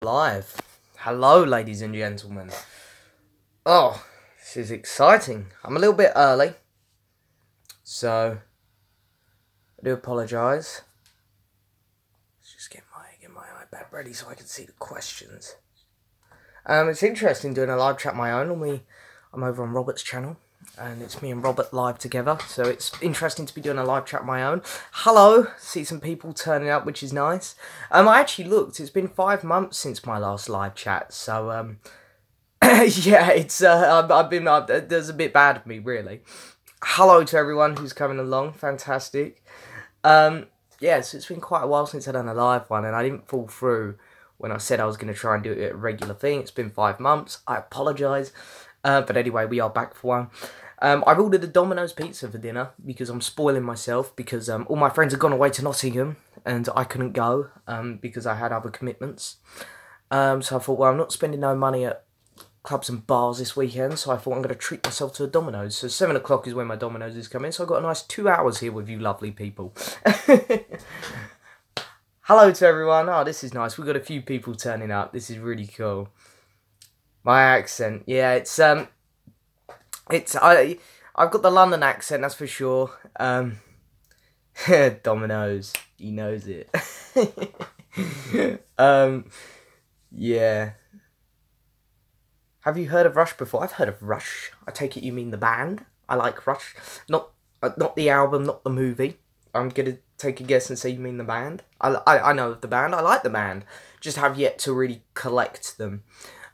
Live. Hello, ladies and gentlemen. Oh, this is exciting. I'm a little bit early, so I do apologise. Let's just get my iPad ready so I can see the questions. It's interesting doing a live chat my own. Normally, I'm over on Robert's channel, and it's me and Robert live together. So it's interesting to be doing a live chat my own. Hello, see some people turning up, which is nice. I actually looked. It's been 5 months since my last live chat, so yeah, it's I've been there's a bit bad of me, really. Hello to everyone who's coming along. Fantastic. Yeah, so it's been quite a while since I've done a live one, and I didn't fall through when I said I was going to try and do it a regular thing. It's been 5 months. I apologise. But anyway, we are back for one. I've ordered a Domino's pizza for dinner because I'm spoiling myself because all my friends have gone away to Nottingham and I couldn't go because I had other commitments. So I thought, well, I'm not spending no money at clubs and bars this weekend, so I thought I'm going to treat myself to a Domino's. So 7 o'clock is when my Domino's is coming, so I've got a nice 2 hours here with you lovely people. Hello to everyone. Oh, this is nice. We've got a few people turning up. This is really cool. My accent, yeah, I've got the London accent, that's for sure. Domino's, he knows it. Yeah. Have you heard of Rush before? I've heard of Rush. I take it you mean the band. I like Rush, not the album, not the movie. I'm gonna take a guess and say you mean the band. I know of the band. I like the band. Just have yet to really collect them.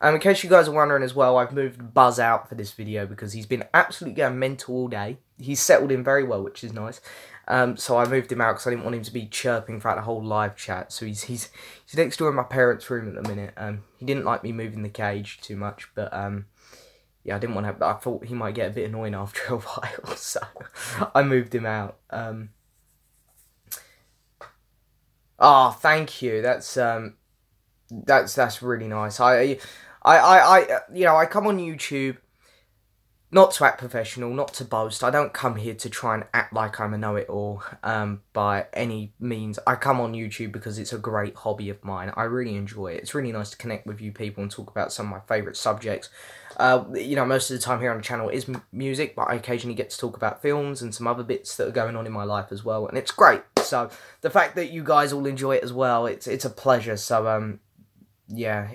In case you guys are wondering as well, I've moved Buzz out for this video because he's been absolutely going mental all day. He's settled in very well, which is nice. So I moved him out because I didn't want him to be chirping throughout the whole live chat. So he's next door in my parents' room at the minute. He didn't like me moving the cage too much, but yeah, I didn't want to. I thought he might get a bit annoying after a while, so I moved him out. Oh, thank you. That's really nice. I come on YouTube not to act professional, not to boast. I don't come here to try and act like I'm a know-it-all by any means. I come on YouTube because it's a great hobby of mine. I really enjoy it. It's really nice to connect with you people and talk about some of my favourite subjects. Most of the time here on the channel is music, but I occasionally get to talk about films and some other bits that are going on in my life as well, and it's great. So the fact that you guys all enjoy it as well, it's a pleasure. So yeah,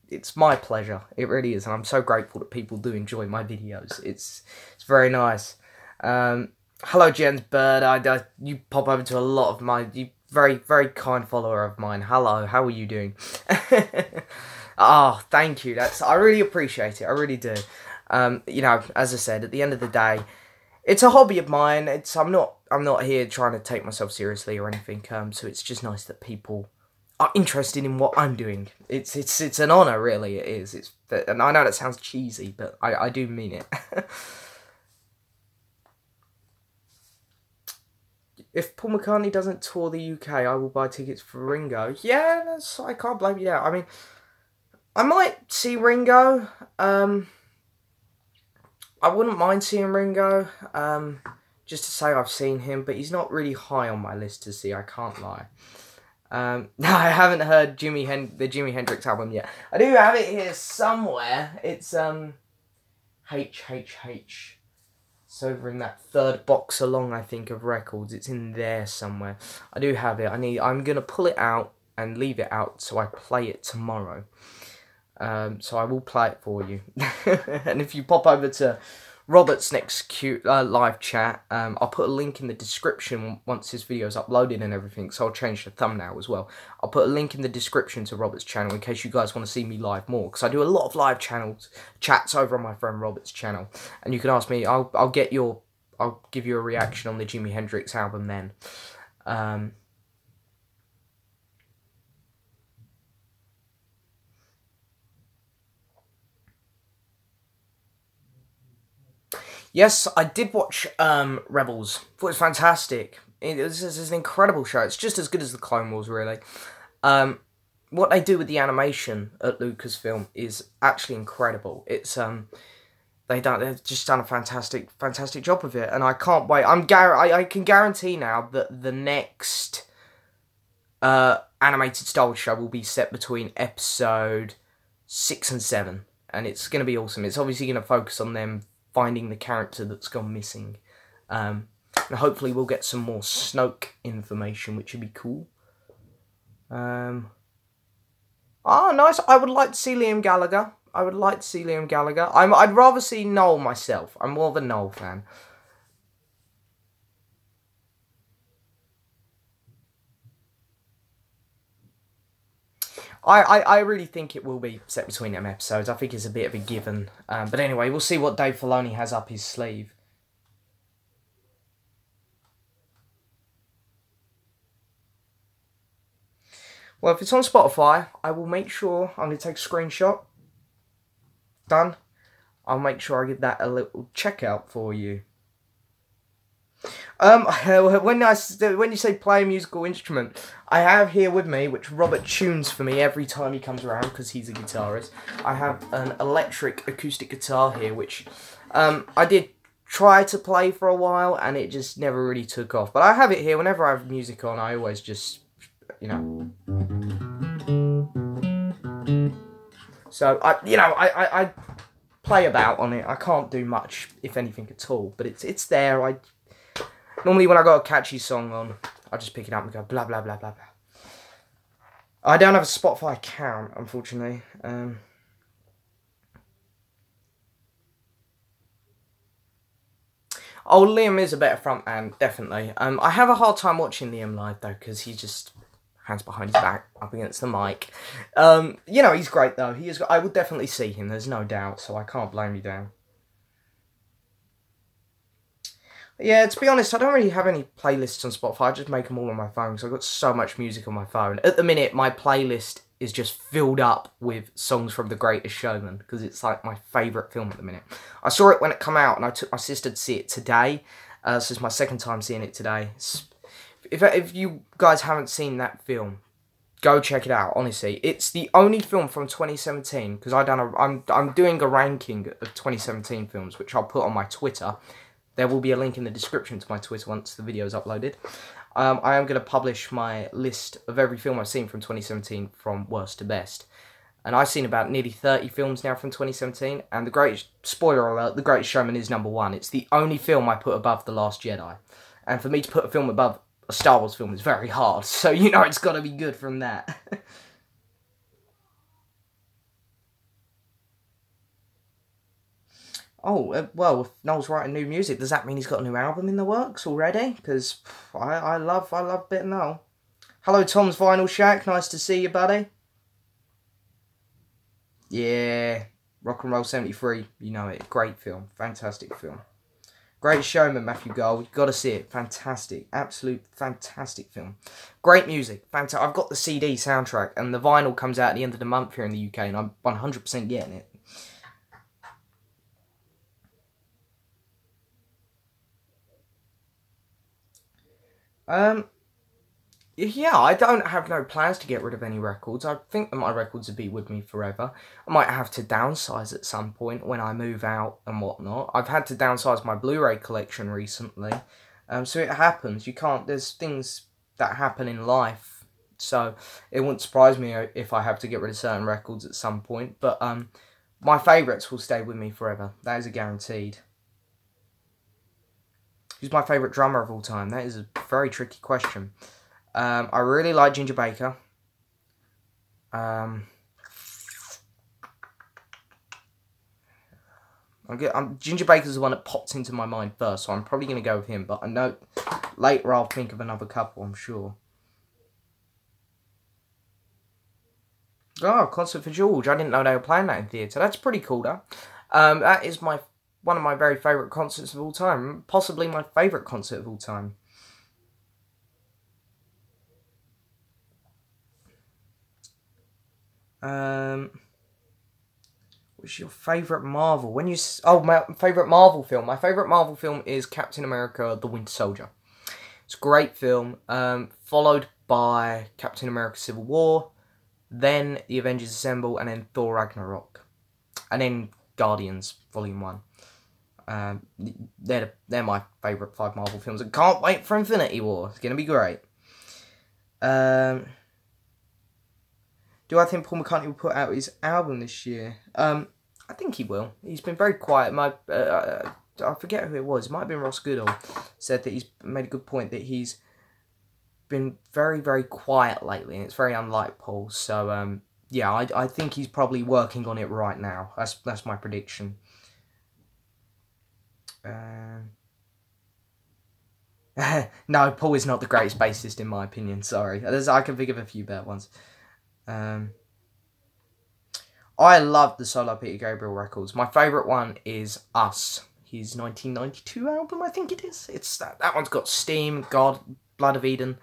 it's my pleasure. It really is, and I'm so grateful that people do enjoy my videos. It's very nice. Hello, Jens Bird. You pop over to a lot of my very kind follower of mine. Hello, how are you doing? Oh, thank you. I really appreciate it. I really do. As I said, at the end of the day, it's a hobby of mine. I'm not here trying to take myself seriously or anything. So it's just nice that people are interested in what I'm doing. It's an honour, really. It is. And I know that sounds cheesy, but I do mean it. If Paul McCartney doesn't tour the UK, I will buy tickets for Ringo. Yeah, I can't blame you. Yeah, I mean, I might see Ringo. I wouldn't mind seeing Ringo. Just to say I've seen him, but he's not really high on my list to see. I can't lie. No, I haven't heard the Jimi Hendrix album yet. I do have it here somewhere. It's HHH. It's over in that third box along, I think, of records. It's in there somewhere. I do have it. I'm gonna pull it out and leave it out so I play it tomorrow. So I will play it for you. And if you pop over to Robert's next cute live chat, I'll put a link in the description once this video is uploaded and everything, so I'll change the thumbnail as well. I'll put a link in the description to Robert's channel in case you guys want to see me live more, because I do a lot of live chats over on my friend Robert's channel, and you can ask me. I'll give you a reaction on the Jimi Hendrix album then. Yes, I did watch Rebels. Thought it was fantastic. It's an incredible show. It's just as good as the Clone Wars, really. What they do with the animation at Lucasfilm is actually incredible. It's they've just done a fantastic job of it, and I can't wait. I can guarantee now that the next animated Star Wars show will be set between episode 6 and 7. And it's going to be awesome. It's obviously going to focus on them finding the character that's gone missing. And hopefully we'll get some more Snoke information, which would be cool. Oh, nice. I would like to see Liam Gallagher. I'd rather see Noel myself. I'm more of a Noel fan. I really think it will be set between them episodes. I think it's a bit of a given. But anyway, we'll see what Dave Filoni has up his sleeve. Well, if it's on Spotify, I will make sure I'm going to take a screenshot. Done. I'll make sure I give that a little check out for you. When you say play a musical instrument, I have here with me, which Robert tunes for me every time he comes around because he's a guitarist. I have an electric acoustic guitar here, which I did try to play for a while and it just never really took off. But I have it here whenever I have music on. I always just, you know. So I play about on it. I can't do much, if anything at all, but it's there. Normally when I got a catchy song on, I just pick it up and go blah blah blah blah blah. I don't have a Spotify account, unfortunately. Oh, Liam is a better frontman, definitely. I have a hard time watching Liam live though, because he just hands behind his back, up against the mic. He's great though. I would definitely see him. There's no doubt. So I can't blame you down. Yeah, to be honest, I don't really have any playlists on Spotify. I just make them all on my phone because I've got so much music on my phone. At the minute, my playlist is just filled up with songs from The Greatest Showman because it's like my favourite film at the minute. I saw it when it came out and I took my sister to see it today. So it's my second time seeing it today. If you guys haven't seen that film, go check it out, honestly. It's the only film from 2017 because I'm doing a ranking of 2017 films, which I'll put on my Twitter. There will be a link in the description to my Twitter once the video is uploaded. I am going to publish my list of every film I've seen from 2017 from worst to best. And I've seen about nearly 30 films now from 2017. And spoiler alert, The Greatest Showman is number 1. It's the only film I put above The Last Jedi. And for me to put a film above a Star Wars film is very hard. So you know it's got to be good from that. Oh, well, if Noel's writing new music, does that mean he's got a new album in the works already? Because I love a bit of Noel. Hello, Tom's Vinyl Shack. Nice to see you, buddy. Yeah, Rock and Roll 73. You know it. Great film. Fantastic film. Great Showman, Matthew Gold. You've got to see it. Fantastic. Absolute fantastic film. Great music. Fantastic. I've got the CD soundtrack, and the vinyl comes out at the end of the month here in the UK, and I'm 100% getting it. Yeah, I don't have no plans to get rid of any records. I think that my records would be with me forever. I might have to downsize at some point when I move out and whatnot. I've had to downsize my Blu-ray collection recently. So it happens. There's things that happen in life. So it wouldn't surprise me if I have to get rid of certain records at some point. But my favourites will stay with me forever. That is a guaranteed. Who's my favourite drummer of all time? That is a very tricky question. I really like Ginger Baker. Ginger Baker's the one that pops into my mind first, so I'm probably going to go with him. But I know later I'll think of another couple, I'm sure. Oh, Concert for George. I didn't know they were playing that in theatre. That's pretty cool, though. That is one of my very favourite concerts of all time. Possibly my favourite concert of all time. What's your favourite Marvel? My favourite Marvel film. My favourite Marvel film is Captain America: The Winter Soldier. It's a great film. Followed by Captain America: Civil War, then The Avengers Assemble, and then Thor: Ragnarok, and then Guardians Volume 1. They're my favourite 5 Marvel films. I can't wait for Infinity War. It's gonna be great. Do I think Paul McCartney will put out his album this year? I think he will. He's been very quiet. I forget who it was. It might have been Ross Goodall. Said that he's made a good point that he's been very, very quiet lately, and it's very unlike Paul. So, yeah, I think he's probably working on it right now. That's my prediction. No, Paul is not the greatest bassist in my opinion. Sorry, I can think of a few better ones. I love the solo Peter Gabriel records. My favourite one is Us, his 1992 album, I think it is. It's that one's got Steam, God, Blood of Eden,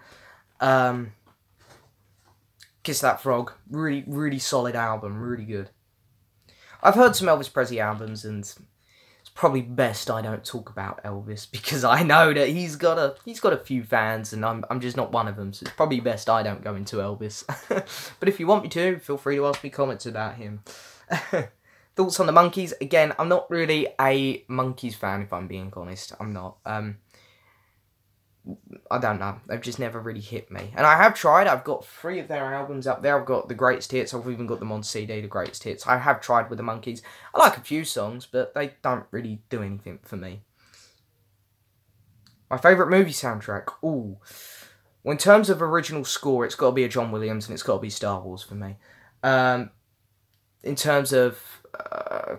Kiss That Frog. Really, really solid album. Really good. I've heard some Elvis Presley albums, and it's probably best I don't talk about Elvis because I know that he's got a few fans, and I'm just not one of them. So it's probably best I don't go into Elvis. But if you want me to, feel free to ask me comments about him. Thoughts on the Monkees? Again, I'm not really a Monkees fan, if I'm being honest. I'm not. I don't know. They've just never really hit me. And I have tried. I've got 3 of their albums up there. I've got the greatest hits. I've even got them on CD, the greatest hits. I have tried with the Monkees. I like a few songs, but they don't really do anything for me. My favourite movie soundtrack? Ooh. Well, in terms of original score, it's got to be a John Williams, and it's got to be Star Wars for me. In terms of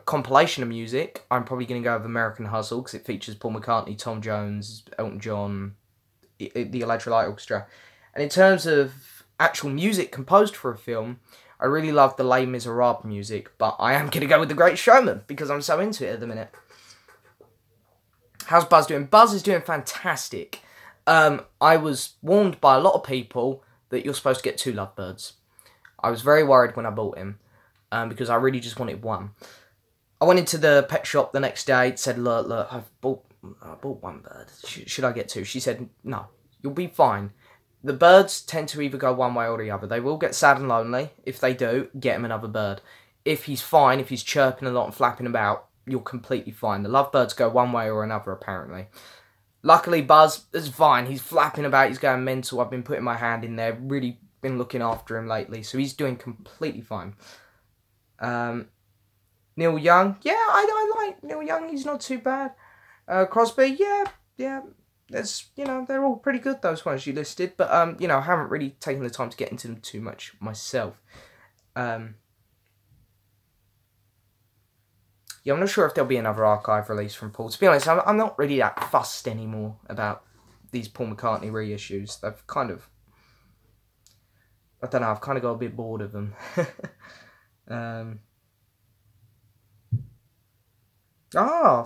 compilation of music, I'm probably going to go with American Hustle, because it features Paul McCartney, Tom Jones, Elton John, the Electric Orchestra. And in terms of actual music composed for a film, I really love the Les Miserables music, but I am going to go with The Great Showman, because I'm so into it at the minute. How's Buzz doing? Buzz is doing fantastic. I was warned by a lot of people that you're supposed to get 2 lovebirds. I was very worried when I bought him, because I really just wanted one. I went into the pet shop the next day, said, look, I bought 1 bird. Should I get 2? She said, no, you'll be fine. The birds tend to either go one way or the other. They will get sad and lonely. If they do, get him another bird. If he's fine, if he's chirping a lot and flapping about, you're completely fine. The lovebirds go one way or another, apparently. Luckily, Buzz is fine. He's flapping about. He's going mental. I've been putting my hand in there. Really been looking after him lately. So he's doing completely fine. Neil Young. Yeah, I like Neil Young. He's not too bad. Crosby. Yeah. There's, they're all pretty good, those ones you listed. But, I haven't really taken the time to get into them too much myself. Yeah, I'm not sure if there'll be another archive release from Paul. To be honest, I'm not really that fussed anymore about these Paul McCartney reissues. They've kind of... I don't know, I've kind of got a bit bored of them.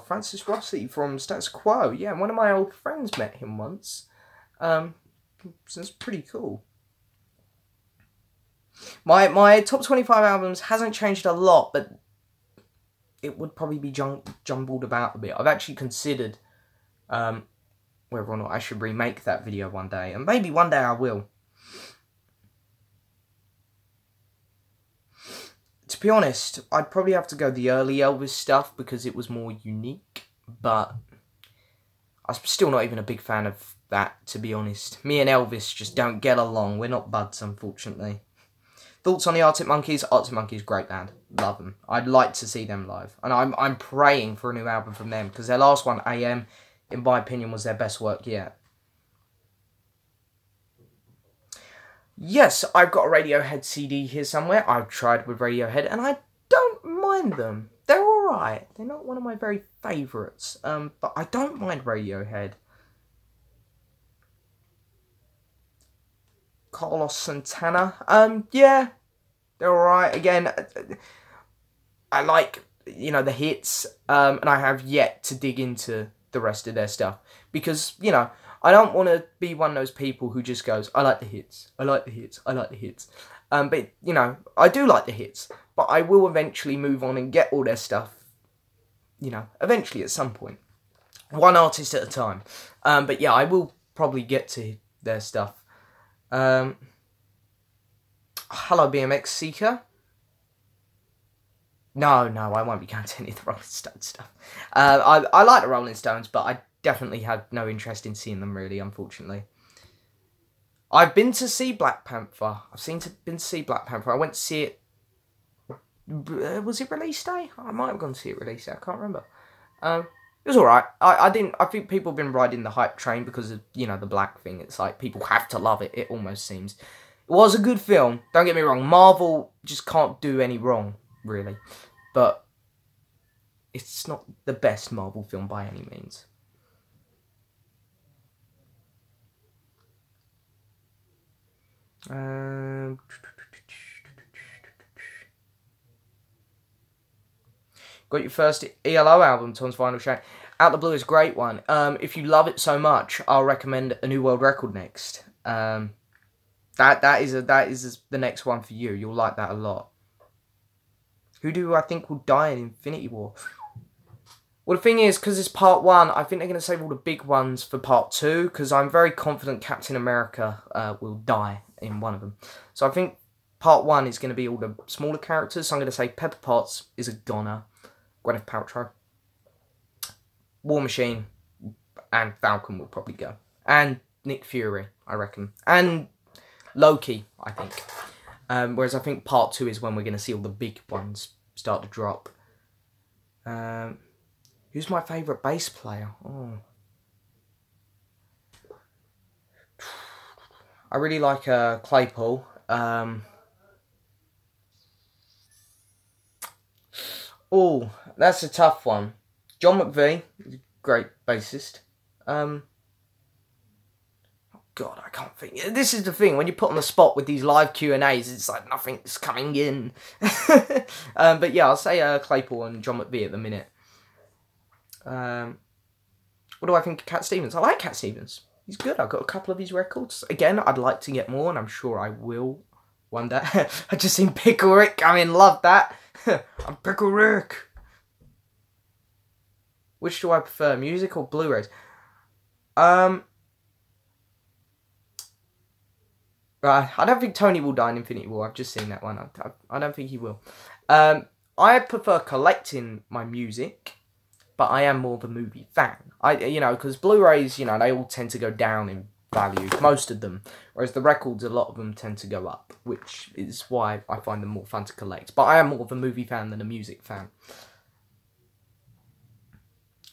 Francis Rossi from Status Quo. Yeah, one of my old friends met him once. So it's pretty cool. My top 25 albums hasn't changed a lot, but it would probably be jumbled about a bit. I've actually considered whether or not I should remake that video one day, and maybe one day I will. To be honest, I'd probably have to go the early Elvis stuff because it was more unique, but I'm still not even a big fan of that, to be honest. Me and Elvis just don't get along. We're not buds, unfortunately. Thoughts on the Arctic Monkeys? Arctic Monkeys, great band. Love them. I'd like to see them live. And I'm praying for a new album from them, because their last one, AM, in my opinion, was their best work yet. Yes, I've got a Radiohead CD here somewhere. I've tried with Radiohead, and I don't mind them. They're alright. They're not one of my very favourites. But I don't mind Radiohead. Carlos Santana. Yeah, they're alright. Again, I like, the hits, and I have yet to dig into the rest of their stuff. Because, I don't want to be one of those people who just goes, I like the hits, I like the hits, I like the hits. But, I do like the hits, but I will eventually move on and get all their stuff, eventually at some point. One artist at a time. But yeah, I will probably get to their stuff. Hello, BMX Seeker. No, I won't be going to any of the Rolling Stones stuff. I like the Rolling Stones, but I definitely had no interest in seeing them, really, unfortunately. I've been to see Black Panther. Been to see Black Panther. I went to see it. Was it release day? I might have gone to see it release day. I can't remember. It was alright. I think people have been riding the hype train because of, you know, the black thing. It's like people have to love it. It almost seems. It was a good film. Don't get me wrong. Marvel just can't do any wrong, really. But it's not the best Marvel film by any means. Got your first ELO album, Tom's Final Shout. Out the Blue is a great one. If you love it so much, I'll recommend A New World Record next. That is the next one for you. You'll like that a lot. Who do I think will die in Infinity War? Well, the thing is, because it's part 1, I think they're going to save all the big ones for part 2, because I'm very confident Captain America will die in one of them. So I think part 1 is going to be all the smaller characters. So I'm going to say Pepper Potts is a goner. Gwyneth Paltrow. War Machine and Falcon will probably go. And Nick Fury, I reckon. And Loki, I think. Whereas I think part 2 is when we're going to see all the big ones start to drop. Who's my favourite bass player? Oh. I really like Claypool. Oh, that's a tough one. John McVie, great bassist. Oh God, I can't think. This is the thing, when you put on the spot with these live Q&As, it's like nothing's coming in. But yeah, I'll say Claypool and John McVie at the minute. What do I think of Cat Stevens? I like Cat Stevens. He's good. I've got a couple of his records. Again, I'd like to get more, and I'm sure I will one day. I just seen Pickle Rick. I mean, love that. I'm Pickle Rick. Which do I prefer, music or Blu-rays? Right, I don't think Tony will die in Infinity War. I've just seen that one. I don't think he will. I prefer collecting my music, but I am more of a movie fan. Because Blu-rays, they all tend to go down in value, most of them. Whereas the records, a lot of them tend to go up, which is why I find them more fun to collect. But I am more of a movie fan than a music fan.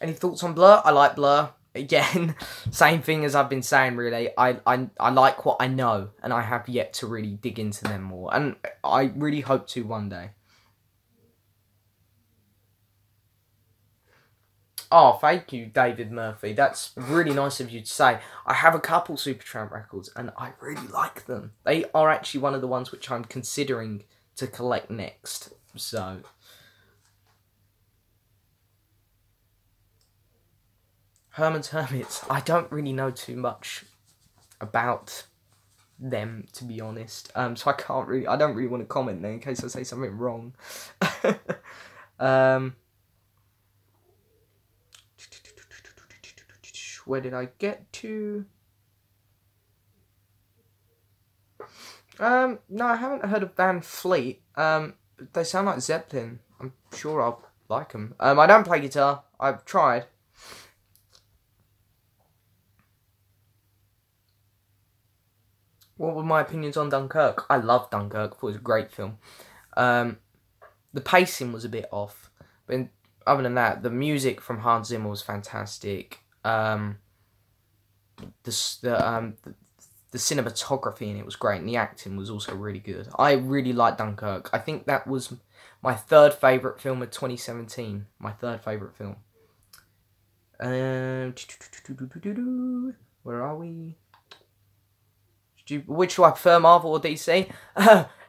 Any thoughts on Blur? I like Blur. Again, same thing as I've been saying, really. I like what I know, and I have yet to really dig into them more. And I really hope to one day. Oh, thank you, David Murphy. That's really nice of you to say. I have a couple Supertramp records, and I really like them. They are actually one of the ones which I'm considering to collect next. So... Herman's Hermits. I don't really know too much about them, to be honest. So I don't really want to comment there in case I say something wrong. Where did I get to? No, I haven't heard of Van Fleet. They sound like Zeppelin. I'm sure I'll like them. I don't play guitar. I've tried. What were my opinions on Dunkirk? I love Dunkirk. I thought it was a great film. The pacing was a bit off. But other than that, the music from Hans Zimmer was fantastic. The cinematography in it was great. And the acting was also really good. I really liked Dunkirk. I think that was my third favourite film of 2017. My third favourite film. Where are we? Which do I prefer, Marvel or DC?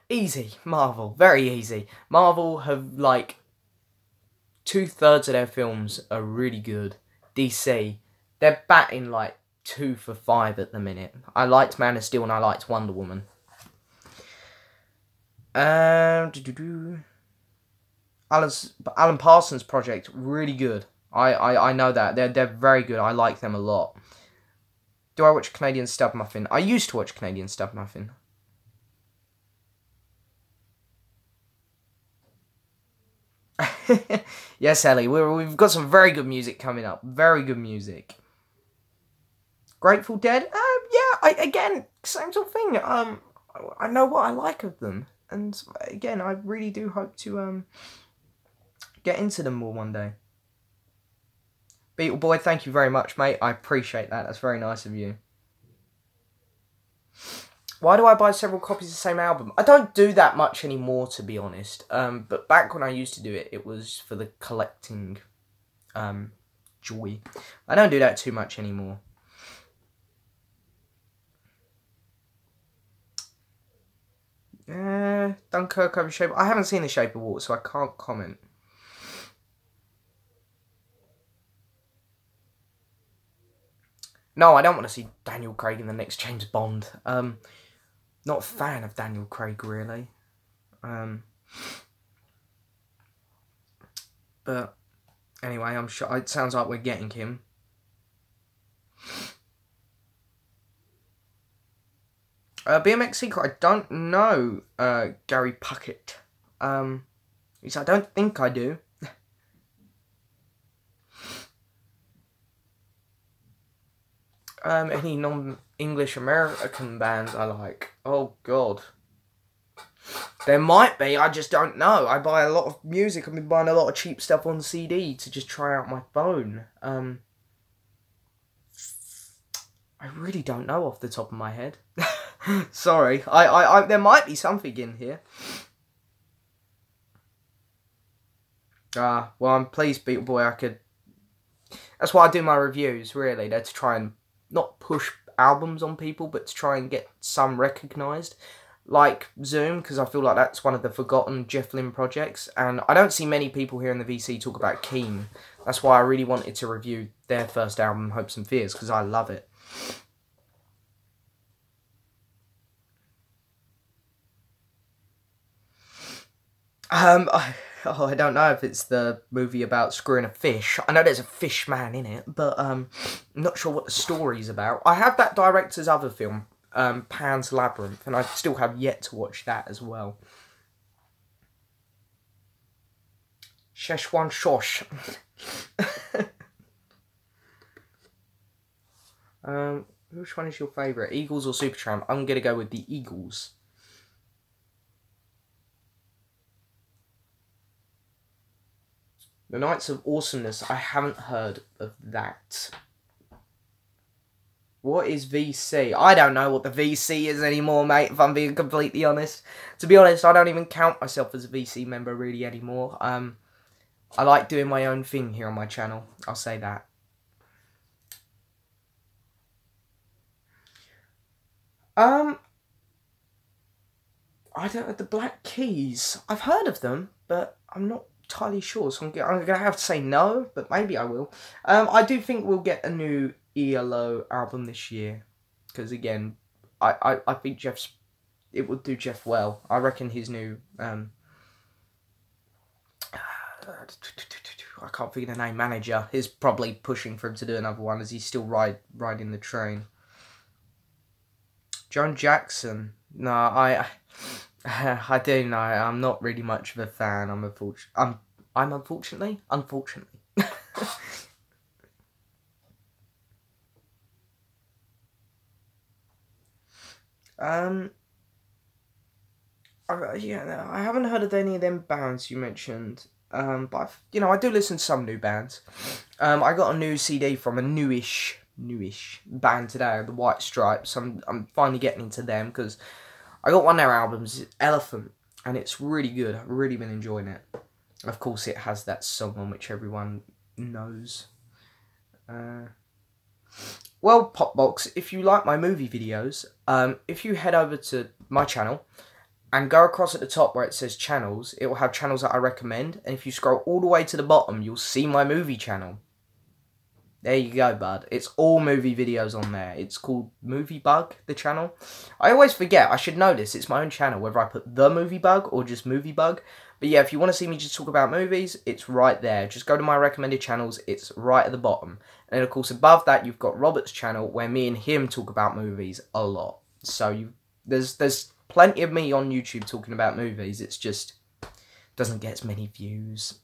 Easy, Marvel, very easy. Marvel have 2/3 of their films are really good. DC, they're batting 2 for 5 at the minute. I liked Man of Steel and I liked Wonder Woman. Alan Parsons Project, really good. I know that they're very good. I like them a lot. Do I watch Canadian Stub Muffin? I used to watch Canadian Stub Muffin. Yes, Ellie, we've got some very good music coming up. Very good music. Grateful Dead? Yeah, again, same sort of thing. I know what I like of them, and again, I really do hope to get into them more one day. Beetle Boy, thank you very much, mate. I appreciate that. That's very nice of you. Why do I buy several copies of the same album? I don't do that much anymore, to be honest. But back when I used to do it, it was for the collecting joy. I don't do that too much anymore. Dunkirk over Shape. I haven't seen The Shape of Water, so I can't comment. No, I don't want to see Daniel Craig in the next James Bond. Not a fan of Daniel Craig, really. But anyway, I'm sure it sounds like we're getting him. BMX Secret, I don't know Gary Puckett. I don't think I do. Any non-English American bands I like? Oh, God. There might be, I just don't know. I buy a lot of music. I've been buying a lot of cheap stuff on CD to just try out my phone. I really don't know off the top of my head. Sorry. I there might be something in here. Well, I'm pleased, Beetle Boy, I could... That's why I do my reviews, really. They're to try and not push albums on people, but to try and get some recognised. Like Zoom, because I feel like that's one of the forgotten Jeff Lynne projects. And I don't see many people here in the VC talk about Keen. That's why I really wanted to review their first album, Hopes and Fears, because I love it. I don't know if it's the movie about screwing a fish. I know there's a fish man in it, but I'm not sure what the story's about. I have that director's other film, Pan's Labyrinth, and I still have yet to watch that as well. Szechuan Shosh. Which one is your favourite? Eagles or Supertramp? I'm going to go with the Eagles. The Knights of Awesomeness, I haven't heard of that. What is VC? I don't know what the VC is anymore, mate, if I'm being completely honest. To be honest, I don't even count myself as a VC member really anymore. I like doing my own thing here on my channel. I'll say that. I don't know, the Black Keys. I've heard of them, but I'm not entirely sure, so I'm going to have to say no, but maybe I will. I do think we'll get a new ELO album this year, because again, I think it would do Jeff well. I reckon his new, I can't think of the name, manager, is probably pushing for him to do another one, as he's still riding the train. John Jackson, no, I do know. I'm not really much of a fan. I'm unfortunately. Yeah, I haven't heard of any of them bands you mentioned. But I do listen to some new bands. I got a new CD from a newish band today, the White Stripes. I'm finally getting into them because I got one of their albums, Elephant, and it's really good. I've really been enjoying it. Of course, it has that song on which everyone knows. Well, Popbox, if you like my movie videos, if you head over to my channel and go across at the top where it says channels, it will have channels that I recommend. And if you scroll all the way to the bottom, you'll see my movie channel. There you go, bud. It's all movie videos on there. It's called Movie Bug, the channel. I always forget. I should know this. It's my own channel, whether I put The Movie Bug or just Movie Bug. But yeah, if you want to see me just talk about movies, it's right there. Just go to my recommended channels. It's right at the bottom. And of course, above that, you've got Robert's channel, where me and him talk about movies a lot. So there's plenty of me on YouTube talking about movies. It's just doesn't get as many views.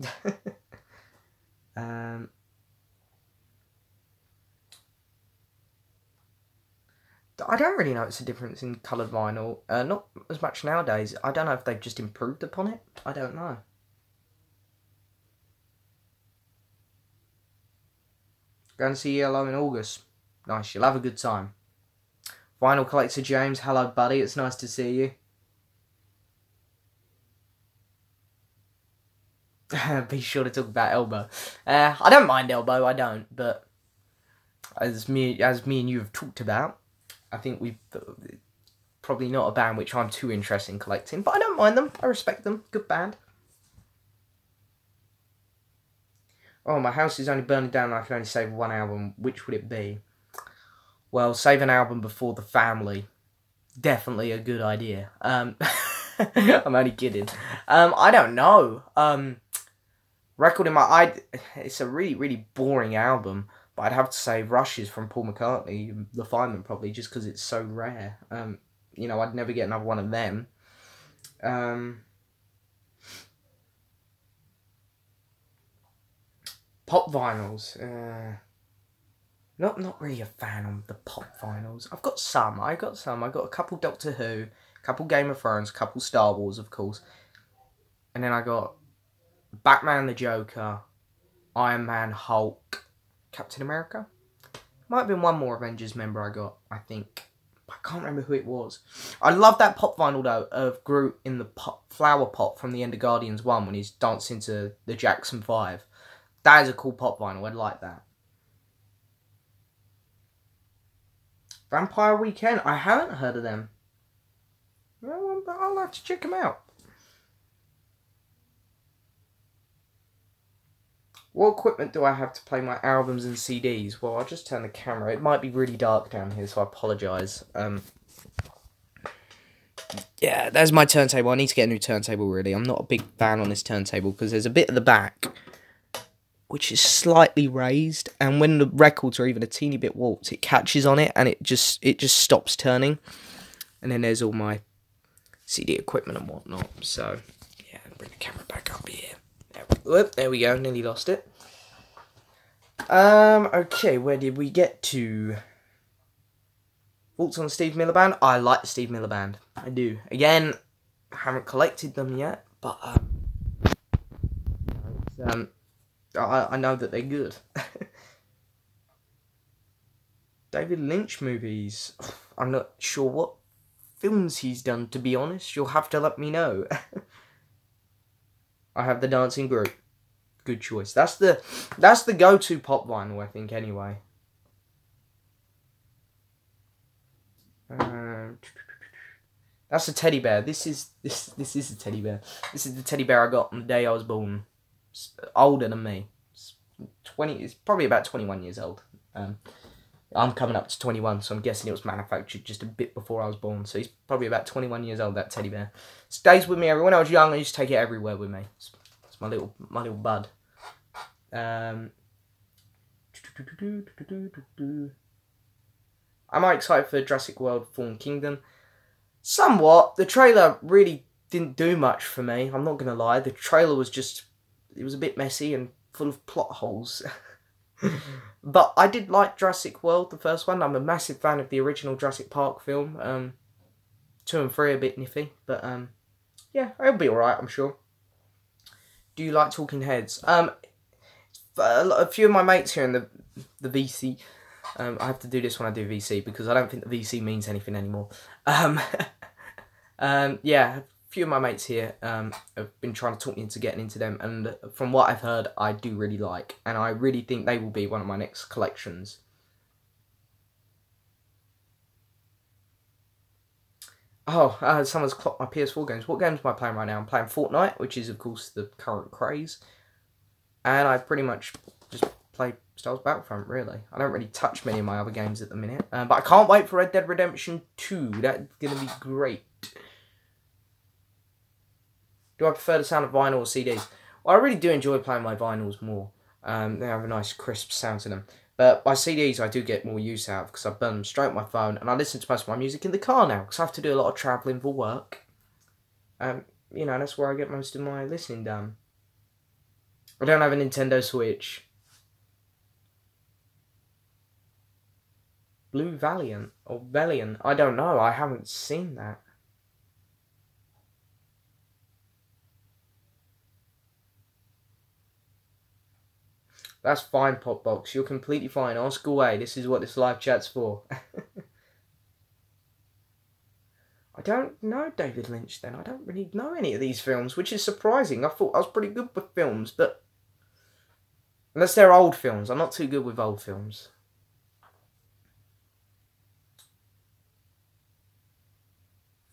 I don't really notice a difference in coloured vinyl. Not as much nowadays. I don't know if they've just improved upon it. I don't know. Going to see Yellow in August. Nice, you'll have a good time. Vinyl collector James, hello buddy, it's nice to see you. Be sure to talk about Elbow. I don't mind Elbow, I don't, but as me and you have talked about, I think we've probably not a band which I'm too interested in collecting, but I don't mind them. I respect them. Good band. Oh, my house is only burning down and I can only save one album. Which would it be? Well, save an album before The Family. Definitely a good idea. I'm only kidding. I don't know. Record in My Eye. It's a really, really boring album. But I'd have to say Rushes from Paul McCartney. The Fireman probably, just because it's so rare. You know, I'd never get another one of them. Pop vinyls. Not really a fan of the pop vinyls. I've got some. I got a couple Doctor Who, a couple Game of Thrones, a couple Star Wars, of course. And then I got Batman the Joker, Iron Man, Hulk, Captain America. Might have been one more Avengers member I got, I think. I can't remember who it was. I love that pop vinyl, though, of Groot in the flower pot from the end of Guardians 1 when he's dancing to the Jackson 5. That is a cool pop vinyl. I'd like that. Vampire Weekend. I haven't heard of them. Well, I'll have to check them out. What equipment do I have to play my albums and CDs? Well, I'll just turn the camera. It might be really dark down here, so I apologise. Yeah, there's my turntable. I need to get a new turntable, really. I'm not a big fan on this turntable because there's a bit at the back which is slightly raised, and when the records are even a teeny bit warped, it catches on it and it just stops turning. And then there's all my CD equipment and whatnot. So yeah, bring the camera back up here. There we go. Nearly lost it. Okay, where did we get to? Thoughts on the Steve Miller Band? I like the Steve Miller Band. I do. Again, I haven't collected them yet, but I know that they're good. David Lynch movies. I'm not sure what films he's done, to be honest. You'll have to let me know. I have The Dancing Group. Good choice. That's the go-to pop vinyl, I think, anyway. That's a teddy bear. This is a teddy bear. This is the teddy bear I got on the day I was born. It's older than me. It's probably about 21 years old. I'm coming up to 21, so I'm guessing it was manufactured just a bit before I was born. So he's probably about 21 years old, that teddy bear. Stays with me everywhere. When I was young, I used to take it everywhere with me. It's my little bud. Am I excited for Jurassic World Fallen Kingdom? Somewhat. The trailer really didn't do much for me. I'm not going to lie. The trailer was it was a bit messy and full of plot holes. But I did like Jurassic World, the first one. I'm a massive fan of the original Jurassic Park film. 2 and 3 are a bit niffy, but yeah, it'll be alright, I'm sure. Do you like Talking Heads? A few of my mates here in the VC, I have to do this when I do VC because I don't think the VC means anything anymore. Yeah, a few of my mates here have been trying to talk me into getting into them, and from what I've heard, I do really like, and I really think they will be one of my next collections. Oh, someone's clocked my PS4 games. What games am I playing right now? I'm playing Fortnite, which is, of course, the current craze. And I pretty much just play Star Wars Battlefront, really. I don't really touch many of my other games at the minute. But I can't wait for Red Dead Redemption 2. That's going to be great. Do I prefer the sound of vinyl or CDs? Well, I really do enjoy playing my vinyls more. They have a nice crisp sound to them. But my CDs I do get more use out of because I burn them straight on my phone, and I listen to most of my music in the car now because I have to do a lot of travelling for work. You know, that's where I get most of my listening done. I don't have a Nintendo Switch. Blue Valiant or Valiant. I don't know. I haven't seen that. That's fine, Popbox. You're completely fine. Ask away. This is what this live chat's for. I don't know David Lynch then. I don't really know any of these films, which is surprising. I thought I was pretty good with films, but... Unless they're old films. I'm not too good with old films.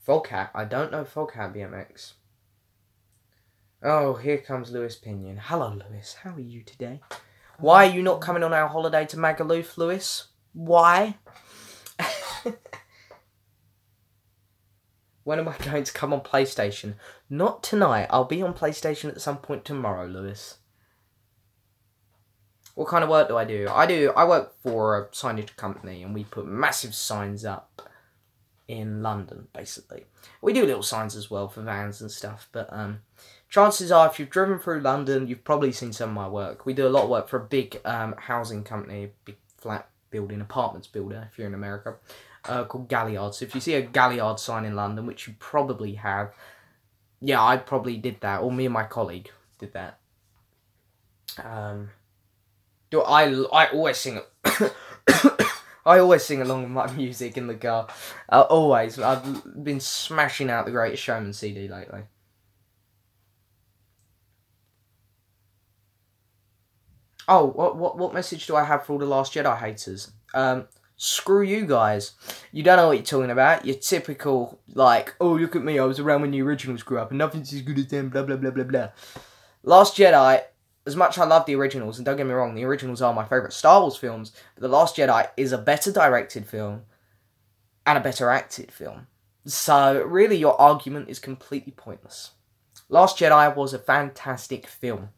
Foghat. I don't know Foghat BMX. Oh, here comes Lewis Pinion. Hello, Lewis. How are you today? Why are you not coming on our holiday to Magaluf, Lewis? Why? When am I going to come on PlayStation? Not tonight. I'll be on PlayStation at some point tomorrow, Lewis. What kind of work do? I work for a signage company, and we put massive signs up in London, basically. We do little signs as well for vans and stuff, but chances are, if you've driven through London, you've probably seen some of my work. We do a lot of work for a big housing company, big flat building, apartments builder, if you're in America, called Galliard. So if you see a Galliard sign in London, which you probably have, yeah, I probably did that, or me and my colleague did that. I always sing I always sing along with my music in the car. Always. I've been smashing out the Greatest Showman CD lately. Oh, what message do I have for all the Last Jedi haters? Screw you guys. You don't know what you're talking about. You're typical, like, oh, look at me, I was around when the originals grew up and nothing's as good as them, blah, blah, blah, blah, blah. Last Jedi, as much as I love the originals, and don't get me wrong, the originals are my favourite Star Wars films, but The Last Jedi is a better directed film and a better acted film. So, really, your argument is completely pointless. Last Jedi was a fantastic film.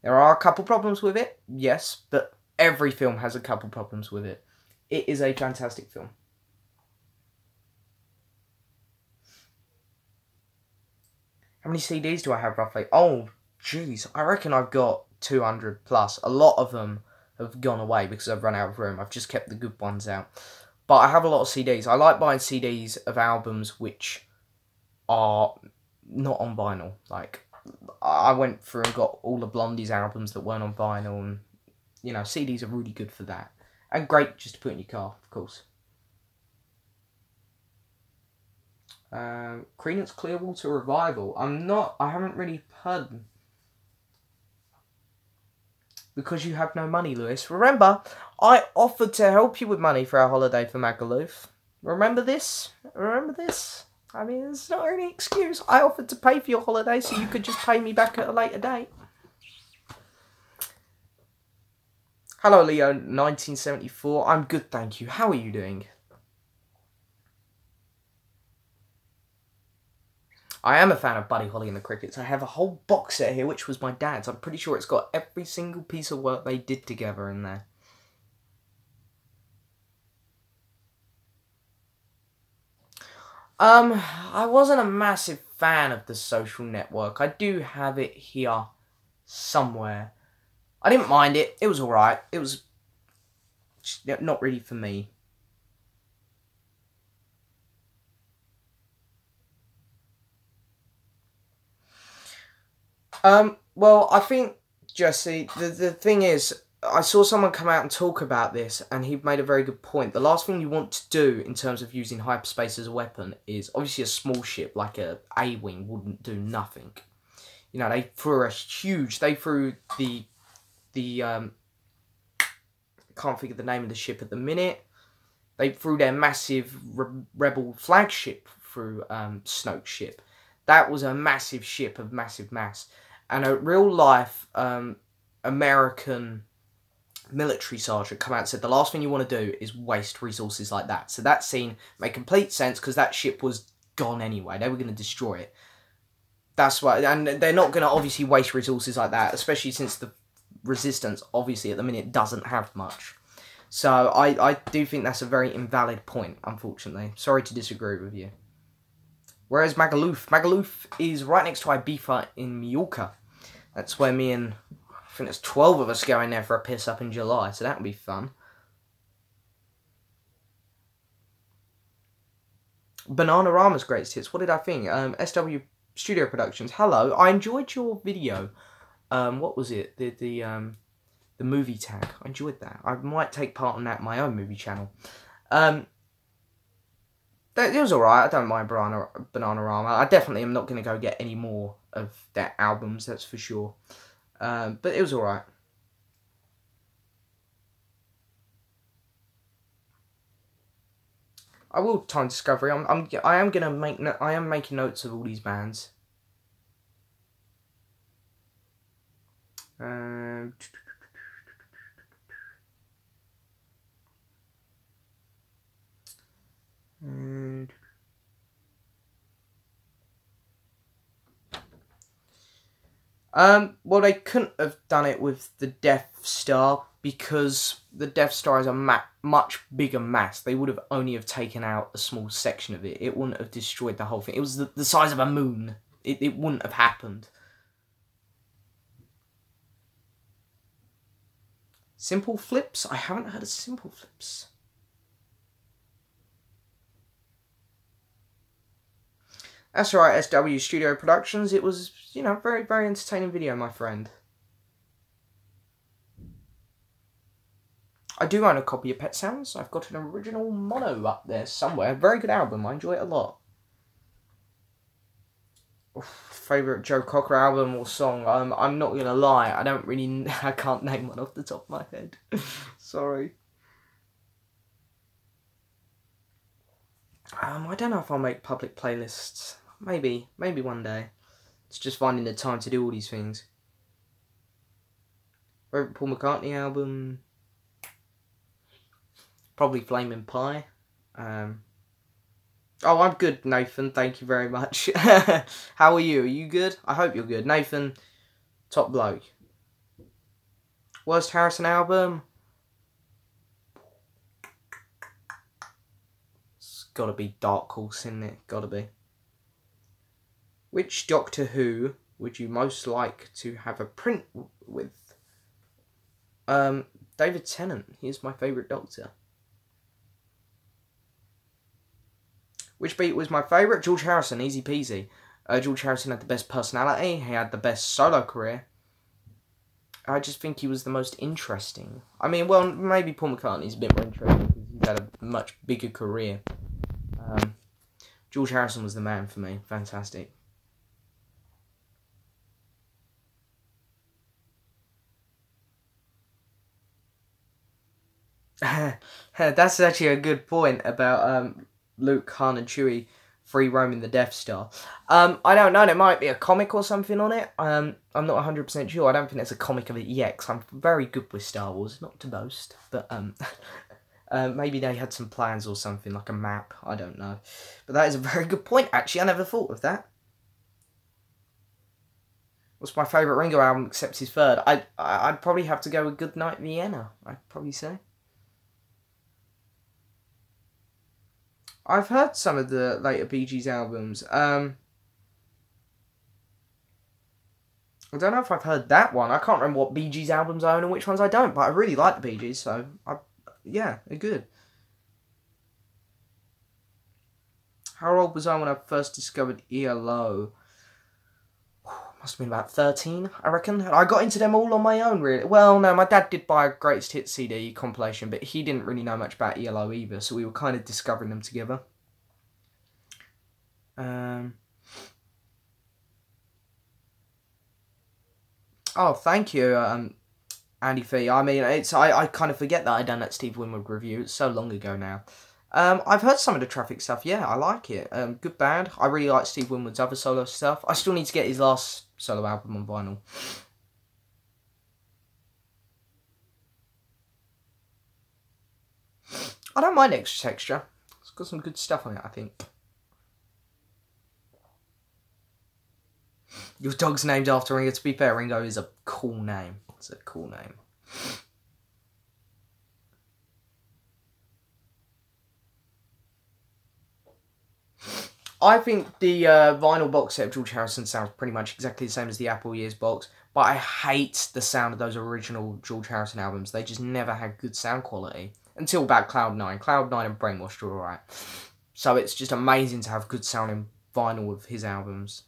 There are a couple problems with it, yes, but every film has a couple problems with it. It is a fantastic film. How many CDs do I have roughly? Oh, jeez, I reckon I've got 200 plus. A lot of them have gone away because I've run out of room. I've just kept the good ones out. But I have a lot of CDs. I like buying CDs of albums which are not on vinyl. Like, I went through and got all the Blondie's albums that weren't on vinyl, and, you know, CDs are really good for that. And great just to put in your car, of course. Creedence Clearwater Revival. I haven't really heard them. Because you have no money, Lewis. Remember, I offered to help you with money for our holiday for Magaluf. Remember this? I mean, it's not any excuse. I offered to pay for your holiday so you could just pay me back at a later date. Hello, Leo, 1974. I'm good, thank you. How are you doing? I am a fan of Buddy Holly and the Crickets. I have a whole box set here, which was my dad's. I'm pretty sure it's got every single piece of work they did together in there. I wasn't a massive fan of The Social Network. I do have it here somewhere. I didn't mind it. It was alright. It was not really for me. Well, I think, Jesse, the thing is, I saw someone come out and talk about this, and he made a very good point. The last thing you want to do in terms of using hyperspace as a weapon is, obviously a small ship like a A-Wing wouldn't do nothing. You know, they threw can't think of the name of the ship at the minute. They threw their massive rebel flagship through Snoke's ship. That was a massive ship of massive mass. And a real life American military sergeant come out and said the last thing you want to do is waste resources like that. So that scene made complete sense because that ship was gone anyway. They were going to destroy it. That's why, and they're not going to obviously waste resources like that, especially since the Resistance obviously at the minute doesn't have much. So I do think that's a very invalid point, unfortunately. Sorry to disagree with you. Whereas Magaluf is right next to Ibiza in Mallorca. That's where me and, I think there's 12 of us going there for a piss up in July, so that would be fun. Bananarama's greatest hits. What did I think? SW Studio Productions. Hello, I enjoyed your video. What was it? The movie tag. I enjoyed that. I might take part in that in my own movie channel. It was alright. I don't mind Bananarama. I definitely am not going to go get any more of their albums, that's for sure. But it was alright. I will time discovery. I am making notes of all these bands. Well, they couldn't have done it with the Death Star because the Death Star is a much bigger mass. They would have only have taken out a small section of it. It wouldn't have destroyed the whole thing. It was the size of a moon. It wouldn't have happened. Simple Flips? I haven't heard of Simple Flips. That's right, SW Studio Productions. It was, very, very entertaining video, my friend. I do own a copy of Pet Sounds. I've got an original mono up there somewhere. Very good album. I enjoy it a lot. Favourite Joe Cocker album or song? I'm not going to lie. I can't name one off the top of my head. Sorry. I don't know if I'll make public playlists. Maybe one day. It's just finding the time to do all these things. Favourite Paul McCartney album? Probably Flaming Pie. Oh, I'm good, Nathan. Thank you very much. How are you? Are you good? I hope you're good. Nathan, top bloke. Worst Harrison album? It's gotta be Dark Horse, isn't it? Gotta be. Which Doctor Who would you most like to have a print with? David Tennant. He's my favourite Doctor. Which Beatle was my favourite? George Harrison, easy peasy. George Harrison had the best personality. He had the best solo career. I just think he was the most interesting. I mean, well, maybe Paul McCartney's a bit more interesting because he's had a much bigger career. George Harrison was the man for me. Fantastic. That's actually a good point about Luke, Han and Chewie free roaming the Death Star. I don't know, there might be a comic or something on it. I'm not 100% sure. I don't think there's a comic of it yet, because I'm very good with Star Wars, not to boast, but maybe they had some plans or something, like a map, I don't know. But that is a very good point, actually, I never thought of that. What's my favourite Ringo album except his third? I'd probably have to go with Goodnight Vienna, I'd probably say. I've heard some of the later Bee Gees albums. I don't know if I've heard that one. I can't remember what Bee Gees albums I own and which ones I don't, but I really like the Bee Gees, so yeah, they're good. How old was I when I first discovered ELO? Must have been about 13, I reckon. I got into them all on my own, really. Well, no, my dad did buy a Greatest Hits CD compilation, but he didn't really know much about ELO either, so we were kind of discovering them together. Oh, thank you, Andy Fee. I mean, I kind of forget that I done that Steve Winwood review. It's so long ago now. I've heard some of the Traffic stuff. Yeah, I like it. Good band. I really like Steve Winwood's other solo stuff. I still need to get his last solo album on vinyl. I don't mind Extra Texture. It's got some good stuff on it, I think. Your dog's named after Ringo. To be fair, Ringo is a cool name. It's a cool name. I think the vinyl box set of George Harrison sounds pretty much exactly the same as the Apple Years box, but I hate the sound of those original George Harrison albums. They just never had good sound quality. Until about Cloud 9. Cloud 9 and Brainwashed are alright. So it's just amazing to have good sounding vinyl of his albums.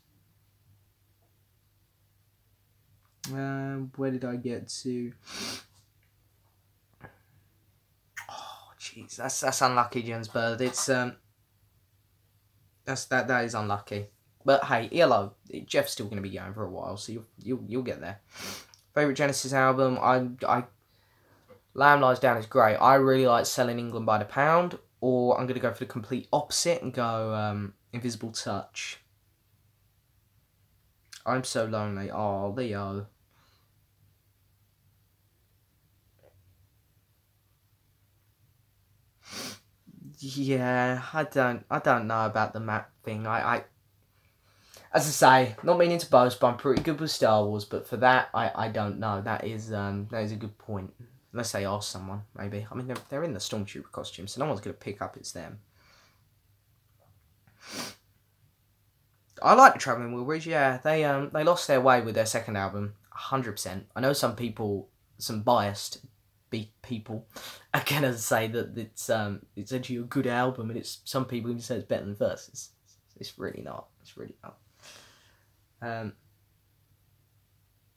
Where did I get to? Oh, jeez, that's unlucky, Jens Bird. It's that is unlucky. But hey, hello, Jeff's still going to be going for a while, so you'll get there. Favorite Genesis album, I Lamb Lies Down is great. I really like Selling England by the Pound, or I'm going to go for the complete opposite and go Invisible Touch. I'm So Lonely. Oh, Leo. Yeah, I don't know about the map thing. As I say, not meaning to boast, but I'm pretty good with Star Wars. But for that, I don't know. That is a good point. Unless they ask someone, maybe. I mean, they're in the Stormtrooper costume, so no one's gonna pick up it's them. I like the Travelling Wilburys. Yeah, they lost their way with their second album, 100%. I know some people, some biased people, are gonna say that it's actually a good album, and it's some people even say it's better than the first. It's really not. It's really not.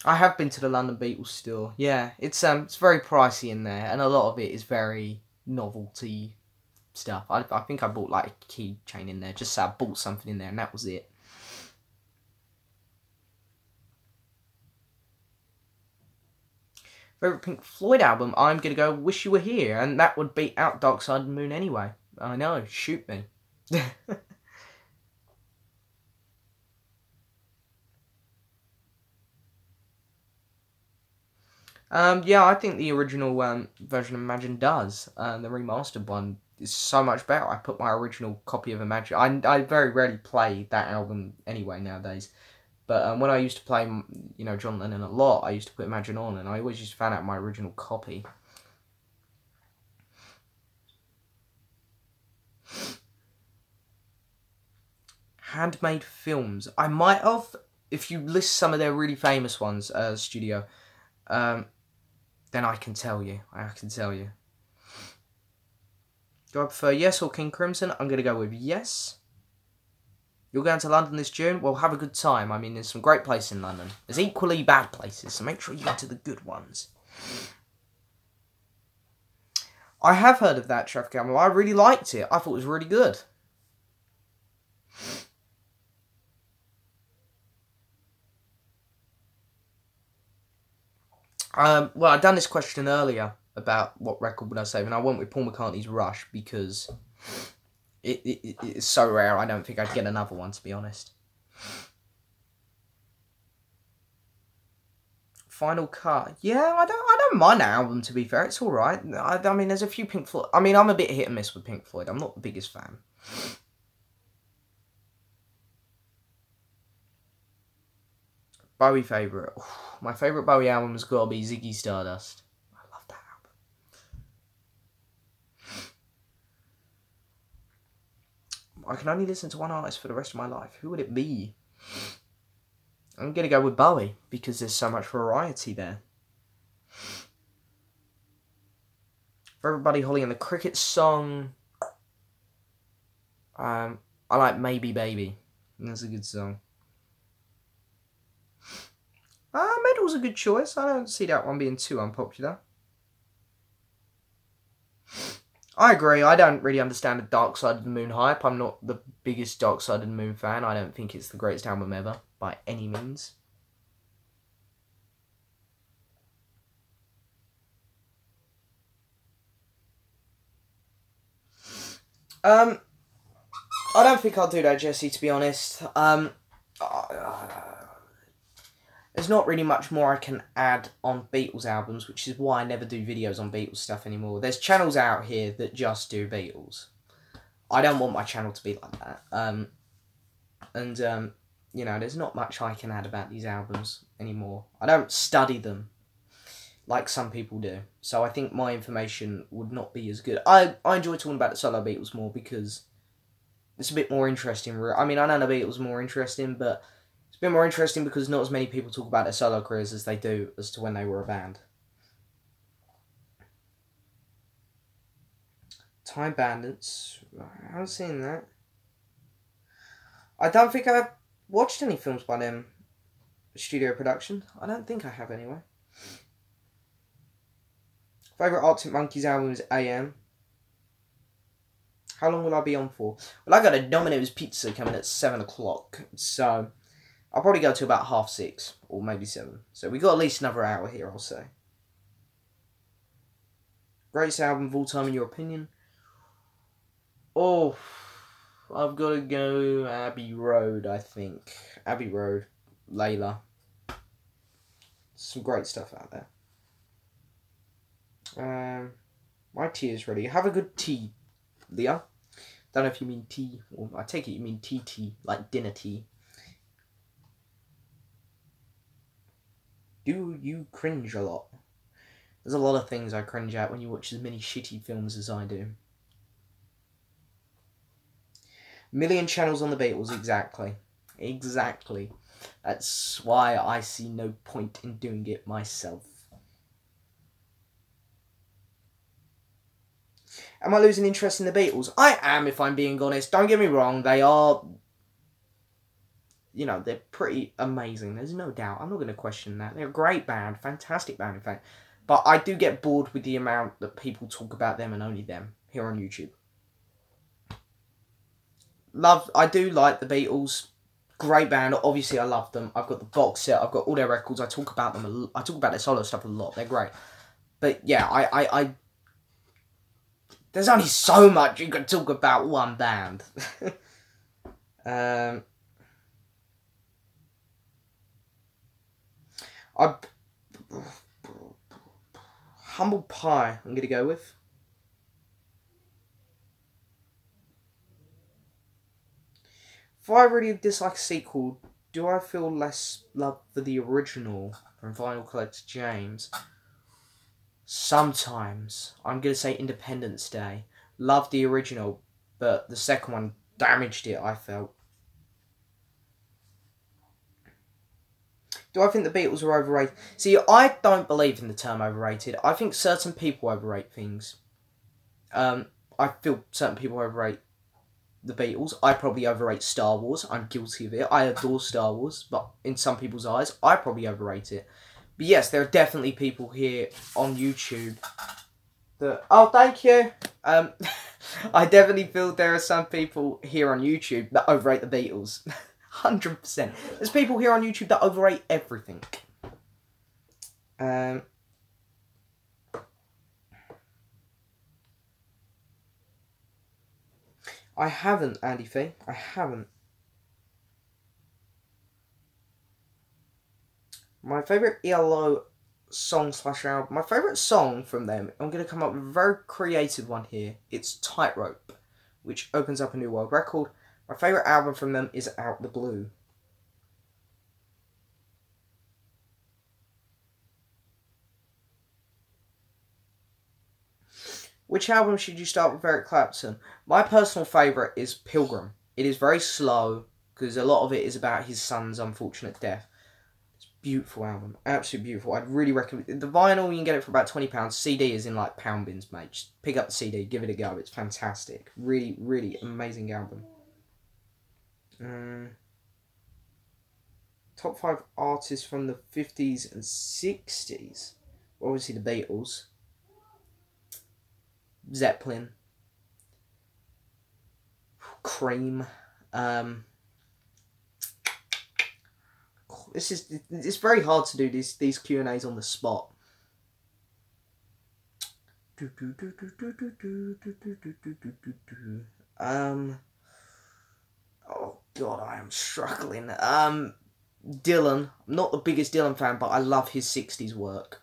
I have been to the London Beatles store. Yeah, it's very pricey in there, and a lot of it is very novelty stuff. I think I bought like a keychain in there, just so I bought something in there, and that was it. Favorite Pink Floyd album? I'm gonna go Wish You Were Here, and that would beat out Dark Side of the Moon anyway. I know, shoot me. Yeah, I think the original version of Imagine does. The remastered one is so much better. I put my original copy of Imagine. I very rarely play that album anyway nowadays. But when I used to play, John Lennon a lot, I used to put Imagine on, and I always used to find out my original copy. Handmade films. I might have, if you list some of their really famous ones, studio. Then I can tell you. Do I prefer Yes or King Crimson? I'm going to go with Yes. You're going to London this June? Well, have a good time. I mean, there's some great places in London. There's equally bad places, so make sure you go to the good ones. I have heard of that traffic album. I really liked it. I thought it was really good. Well, I'd done this question earlier about what record would I save, and I went with Paul McCartney's Rush because it's so rare. I don't think I'd get another one, to be honest. Final Cut. Yeah, I don't mind that album, to be fair. It's all right. I mean, there's a few Pink Floyd. I mean, I'm a bit hit and miss with Pink Floyd. I'm not the biggest fan. Bowie favourite. My favourite Bowie album has got to be Ziggy Stardust. I love that album. I can only listen to one artist for the rest of my life. Who would it be? I'm going to go with Bowie because there's so much variety there. For everybody, Holly and the Cricket song. I like Maybe Baby. That's a good song. Medal's a good choice. I don't see that one being too unpopular. I agree. I don't really understand the Dark Side of the Moon hype. I'm not the biggest Dark Side of the Moon fan. I don't think it's the greatest album ever, by any means. I don't think I'll do that, Jesse, to be honest. There's not really much more I can add on Beatles albums, which is why I never do videos on Beatles stuff anymore. There's channels out here that just do Beatles. I don't want my channel to be like that. There's not much I can add about these albums anymore. I don't study them like some people do. So I think my information would not be as good. I enjoy talking about the solo Beatles more because it's a bit more interesting. I mean, I know the Beatles are more interesting, but it's a bit more interesting because not as many people talk about their solo careers as they do as to when they were a band. Time Bandits. I haven't seen that. I don't think I've watched any films by them. Studio production. I don't think I have anyway. Favourite Arctic Monkeys album is AM. How long will I be on for? Well, I got a Domino's pizza coming at 7 o'clock. So, I'll probably go to about 6:30. Or maybe 7. So, we got at least another hour here, I'll say. Greatest album of all time in your opinion? Oh, I've got to go Abbey Road, I think. Abbey Road. Layla. Some great stuff out there. My tea is ready. Have a good tea, Leah. Don't know if you mean tea, or I take it you mean tea, like dinner tea. Do you cringe a lot? There's a lot of things I cringe at when you watch as many shitty films as I do. Million channels on the Beatles, exactly. Exactly. That's why I see no point in doing it myself. Am I losing interest in the Beatles? I am, if I'm being honest. Don't get me wrong, they are... You know, they're pretty amazing. There's no doubt. I'm not going to question that. They're a great band. Fantastic band, in fact. But I do get bored with the amount that people talk about them and only them here on YouTube. I do like the Beatles. Great band. Obviously, I love them. I've got the box set. I've got all their records. I talk about them. I talk about their solo stuff a lot. They're great. But yeah, I there's only so much you can talk about one band. Humble Pie, I'm going to go with. If I really dislike a sequel, do I feel less love for the original from Vinyl Collector James? Sometimes. I'm going to say Independence Day. Loved the original, but the second one damaged it, I felt. Do I think the Beatles are overrated? See, I don't believe in the term overrated. I think certain people overrate things. I feel certain people overrate the Beatles. I probably overrate Star Wars. I'm guilty of it. I adore Star Wars, but in some people's eyes, I probably overrate it. But yes, there are definitely people here on YouTube that... Oh, thank you! I definitely feel there are some people here on YouTube that overrate the Beatles. 100%. There's people here on YouTube that overrate everything. I haven't, Andy Fee. I haven't. My favourite ELO song / album. My favourite song from them, I'm going to come up with a very creative one here. It's Tightrope, which opens up a new world record. My favourite album from them is Out the Blue. Which album should you start with Eric Clapton? My personal favourite is Pilgrim. It is very slow, because a lot of it is about his son's unfortunate death. It's a beautiful album. Absolutely beautiful. I'd really recommend... The vinyl, you can get it for about £20. CD is in, like, pound bins, mate. Just pick up the CD, give it a go. It's fantastic. Really, really amazing album. Top 5 artists from the 50s and 60s. Obviously the Beatles. Zeppelin. Cream. It's very hard to do these Q&As on the spot. Oh god, I am struggling. Dylan. I'm not the biggest Dylan fan, but I love his 60s work.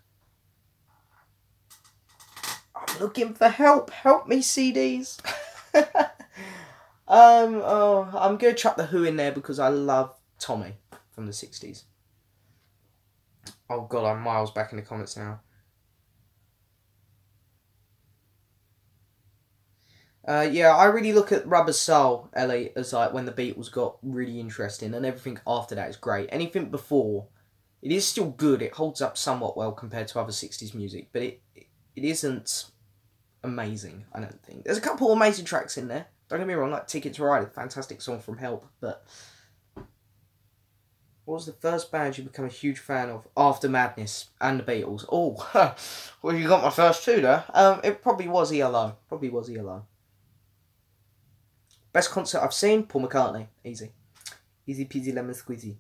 I'm looking for help. Help me, CDs. I'm gonna chuck the Who in there because I love Tommy from the 60s. Oh god, I'm miles back in the comments now. Yeah, I really look at Rubber Soul, Ellie, as like when the Beatles got really interesting, and everything after that is great. Anything before, it is still good. It holds up somewhat well compared to other 60s music, but it isn't amazing, I don't think. There's a couple amazing tracks in there. Don't get me wrong, like Ticket to Ride, a fantastic song from Help, but what was the first band you become a huge fan of after Madness and the Beatles? Oh, well, you got my first two there. It probably was ELO. Best concert I've seen, Paul McCartney. Easy. Easy peasy lemon squeezy.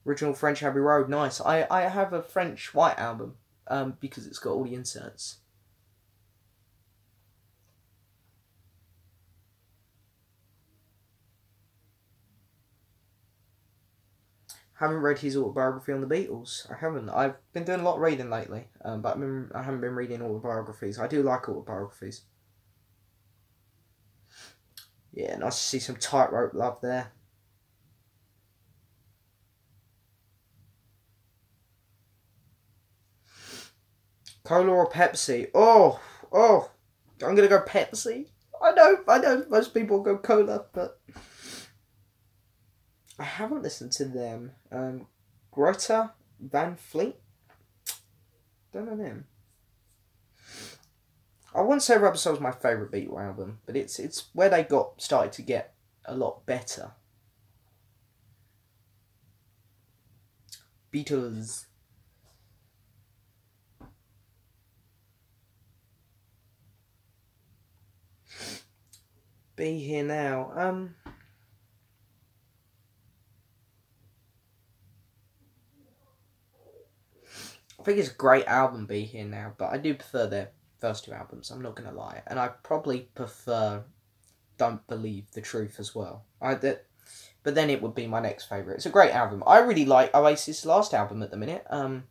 Original French Abbey Road, nice. I have a French White album, because it's got all the inserts. Haven't read his autobiography on the Beatles. I haven't. I've been doing a lot of reading lately, but I haven't been reading autobiographies. I do like autobiographies. Yeah, nice to see some Tightrope love there. Cola or Pepsi? Oh, I'm gonna go Pepsi. I know. Most people go Cola, but I haven't listened to them. Greta Van Fleet. Don't know them. I wouldn't say Rubber Soul's my favourite Beatle album, but it's where they started to get a lot better. Beatles. Be Here Now. I think it's a great album, Be Here Now, but I do prefer their first two albums, I'm not going to lie. And I probably prefer Don't Believe the Truth as well. But then it would be my next favourite. It's a great album. I really like Oasis' last album at the minute. I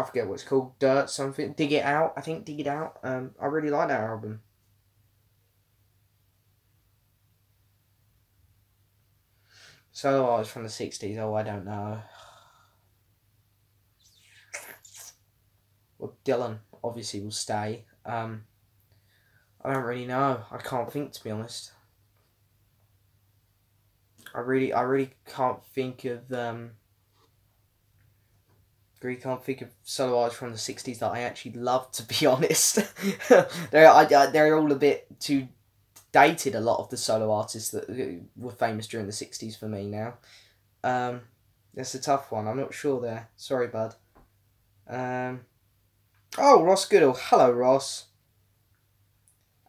forget what it's called. Dirt something. Dig It Out. I think Dig It Out. I really like that album. So I was from the 60s. Oh, I don't know. Well, Dylan obviously will stay. I don't really know. I can't think, to be honest. I really can't think of really can't think of solo artists from the 60s that I actually love, to be honest. They're all a bit too dated, a lot of the solo artists that were famous during the 60s for me now. That's a tough one. I'm not sure there. Sorry, bud. Oh, Ross Goodall. Hello, Ross.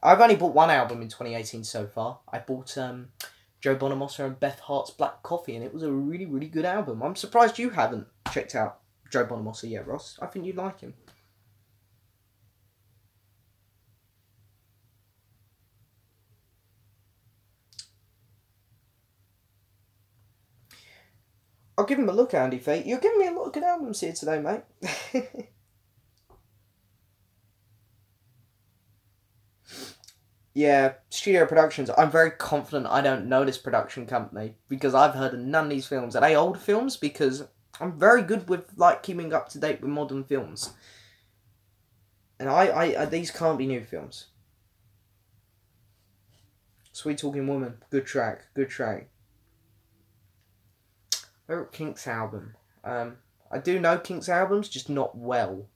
I've only bought one album in 2018 so far. I bought Joe Bonamassa and Beth Hart's Black Coffee, and it was a really, really good album. I'm surprised you haven't checked out Joe Bonamassa yet, Ross. I think you'd like him. I'll give him a look, Andy Fate. You're giving me a lot of good albums here today, mate. Yeah, Studio Productions. I'm very confident I don't know this production company because I've heard of none of these films. Are they old films? Because I'm very good with keeping up to date with modern films, and I these can't be new films. Sweet Talking Woman, good track. Favorite Kinks album. I do know Kinks albums, just not well,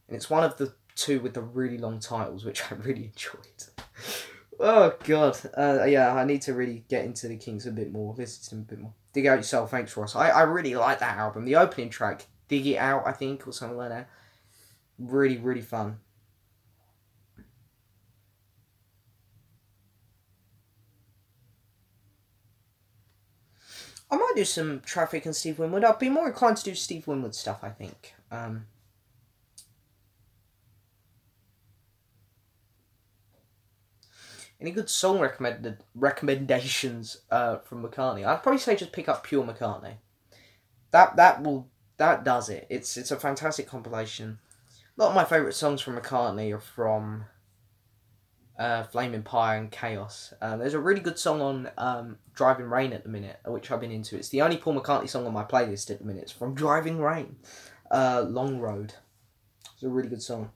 and it's one of the two with the really long titles, which I really enjoyed. Oh god, yeah, I need to really get into the Kinks a bit more, listen to them a bit more. Dig Out Yourself, thanks Ross. I really like that album. The opening track, Dig It Out, I think, or something like that. Really, really fun. I might do some Traffic and Steve Winwood. I'd be more inclined to do Steve Winwood stuff, I think. Any good song recommendations from McCartney? I'd probably say just pick up Pure McCartney. That does it. It's a fantastic compilation. A lot of my favourite songs from McCartney are from Flaming Pie and Chaos. There's a really good song on Driving Rain at the minute, which I've been into. It's the only Paul McCartney song on my playlist at the minute. It's from Driving Rain. Long Road. It's a really good song.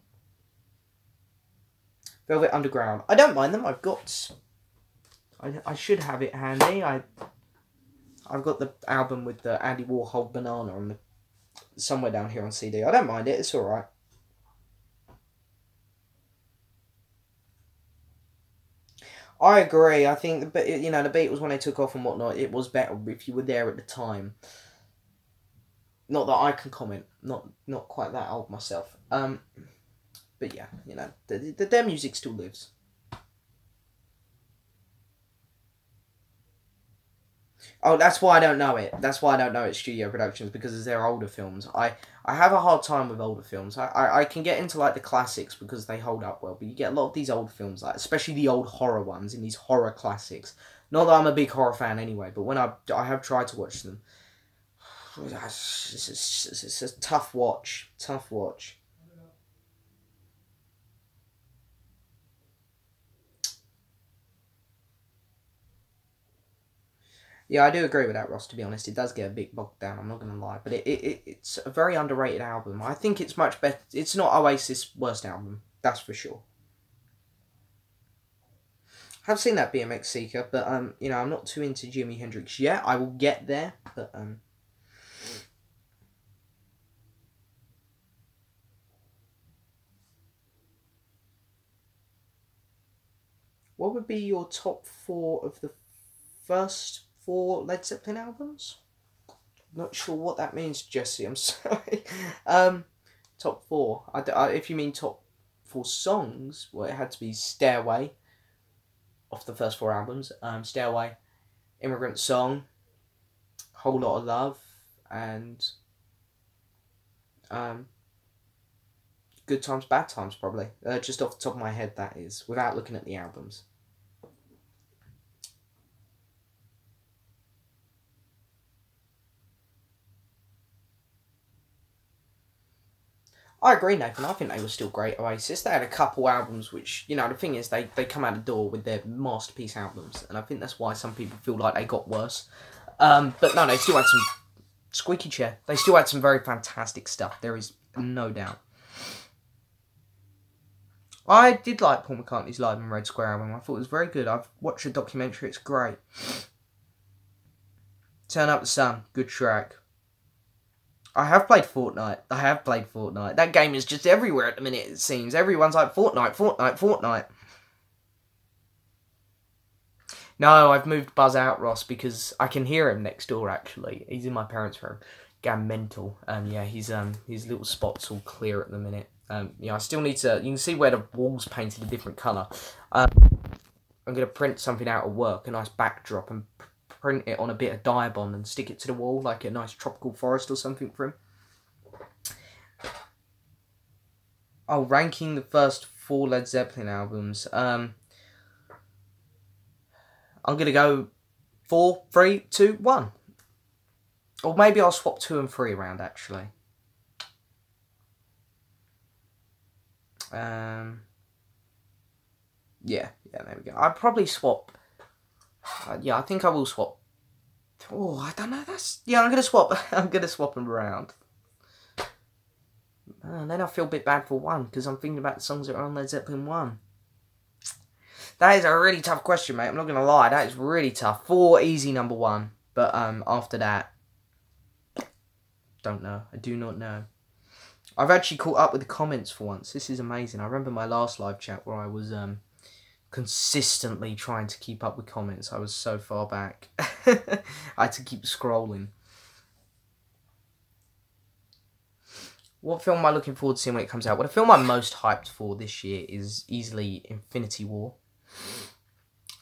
Velvet Underground. I don't mind them. I should have it handy. I've got the album with the Andy Warhol banana on the somewhere down here on CD. I don't mind it. It's all right. I agree. I think the Beatles when they took off and whatnot, it was better if you were there at the time. Not that I can comment. Not quite that old myself. But yeah, their music still lives. Oh, that's why I don't know it. That's why I don't know it's studio productions, because it's their older films. I have a hard time with older films. I can get into like the classics because they hold up well, but you get a lot of these old films, like especially the old horror ones and these horror classics. Not that I'm a big horror fan anyway, but when I have tried to watch them, it's a tough watch. Tough watch. Yeah, I do agree with that, Ross, to be honest. It does get a bit bogged down, I'm not going to lie. But it's a very underrated album. I think it's much better. It's not Oasis' worst album, that's for sure. I've seen that BMX Seeker, but, I'm not too into Jimi Hendrix yet. I will get there, but, what would be your top 4 of the first 4 Led Zeppelin albums? Not sure what that means, Jesse. I'm sorry. Top 4. If you mean top 4 songs, well, it had to be Stairway off the first 4 albums. Stairway, Immigrant Song, Whole Lot of Love, and Good Times, Bad Times, probably. Just off the top of my head, that is, without looking at the albums. I agree, Nathan. I think they were still great, Oasis. They had a couple albums which, the thing is, they come out the door with their masterpiece albums, and I think that's why some people feel like they got worse. But no, they still had some squeaky chair. They still had some very fantastic stuff. There is no doubt. I did like Paul McCartney's Live in Red Square album. I thought it was very good. I've watched the documentary. It's great. Turn Up the Sun. Good track. I have played Fortnite. That game is just everywhere at the minute, it seems. Everyone's like, Fortnite. No, I've moved Buzz out, Ross, because I can hear him next door, actually. He's in my parents' room. Going mental. Yeah, his little spot's all clear at the minute. I still need to... You can see where the wall's painted a different colour. I'm going to print something out of work, a nice backdrop, and print it on a bit of Diabond and stick it to the wall like a nice tropical forest or something for him. Oh, ranking the first 4 Led Zeppelin albums. I'm going to go 4, 3, 2, 1. Or maybe I'll swap 2 and 3 around, actually. Yeah, there we go. I'd probably swap... I think I will swap. Oh, I don't know. I'm gonna swap. I'm gonna swap them around. And then I feel a bit bad for 1 because I'm thinking about the songs that are on Led Zeppelin 1. That is a really tough question, mate. I'm not gonna lie. That is really tough. 4 easy number 1, but after that, don't know. I do not know. I've actually caught up with the comments for once. This is amazing. I remember my last live chat where I was consistently trying to keep up with comments. I was so far back. I had to keep scrolling. What film am I looking forward to seeing when it comes out? Well, the film I'm most hyped for this year is easily Infinity War.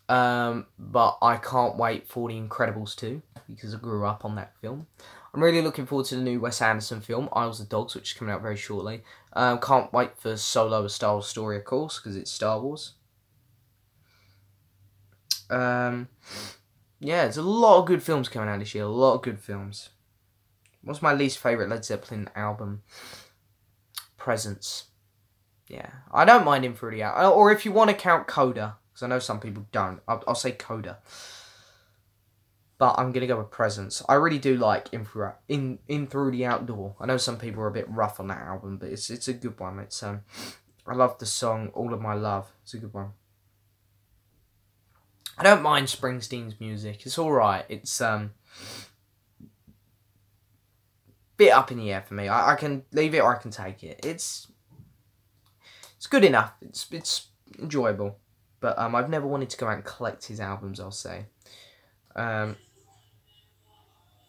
But I can't wait for The Incredibles 2 because I grew up on that film. I'm really looking forward to the new Wes Anderson film, Isles of Dogs, which is coming out very shortly. Can't wait for Solo: A Star Wars Story, of course, because it's Star Wars. Yeah, there's a lot of good films coming out this year. A lot of good films. What's my least favourite Led Zeppelin album? Presence. Yeah, I don't mind In Through the Out. Or if you want to count Coda, because I know some people don't, I'll say Coda. But I'm going to go with Presence. I really do like In Through the Outdoor. I know some people are a bit rough on that album, but it's a good one. It's I love the song All of My Love. It's a good one. I don't mind Springsteen's music. It's alright. It's bit up in the air for me. I can leave it or I can take it. It's good enough. It's enjoyable. But I've never wanted to go out and collect his albums, I'll say. Oh,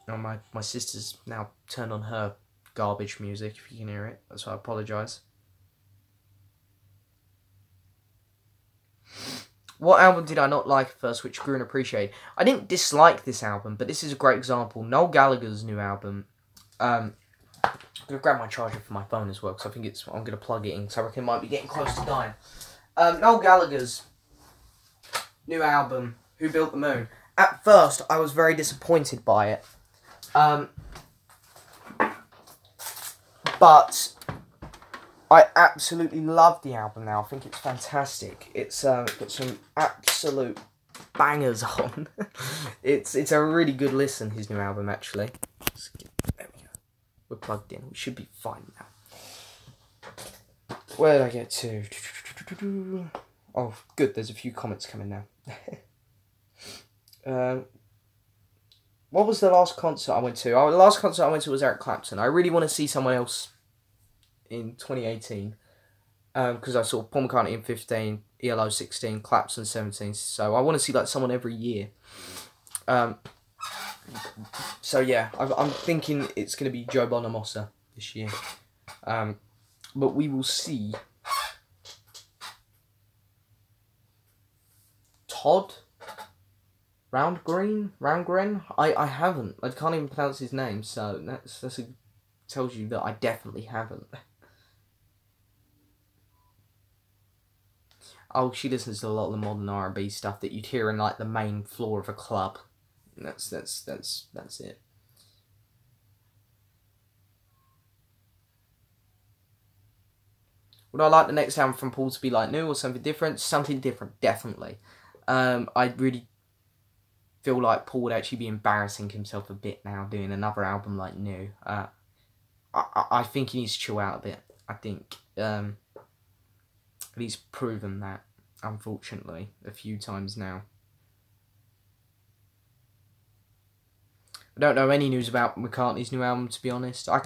my sister's now turned on her garbage music, if you can hear it. So I apologise. What album did I not like at first, which grew and appreciated? I didn't dislike this album, but this is a great example. Noel Gallagher's new album. I'm going to grab my charger for my phone as well, because I think I'm going to plug it in, because I reckon it might be getting close to dying. Noel Gallagher's new album, Who Built the Moon. At first, I was very disappointed by it. But I absolutely love the album now. I think it's fantastic. It's got some absolute bangers on. It's a really good listen, his new album, actually. There we go. We're plugged in. We should be fine now. Where did I get to? Oh, good. There's a few comments coming now. What was the last concert I went to? Oh, the last concert I went to was Eric Clapton. I really want to see someone else in 2018. Because I saw Paul McCartney in 15, ELO 16, Clapton 17. So I want to see like someone every year. So yeah, I'm thinking it's going to be Joe Bonamassa this year. But we will see. Todd? Roundgren? I haven't. I can't even pronounce his name, so tells you that I definitely haven't. Oh, she listens to a lot of the modern R&B stuff that you'd hear in like the main floor of a club. That's it. Would I like the next album from Paul to be like new or something different? Something different, definitely. I really feel like Paul would actually be embarrassing himself a bit now doing another album like new. I think he needs to chill out a bit. I think he's proven that, unfortunately, a few times now. I don't know any news about McCartney's new album, to be honest. I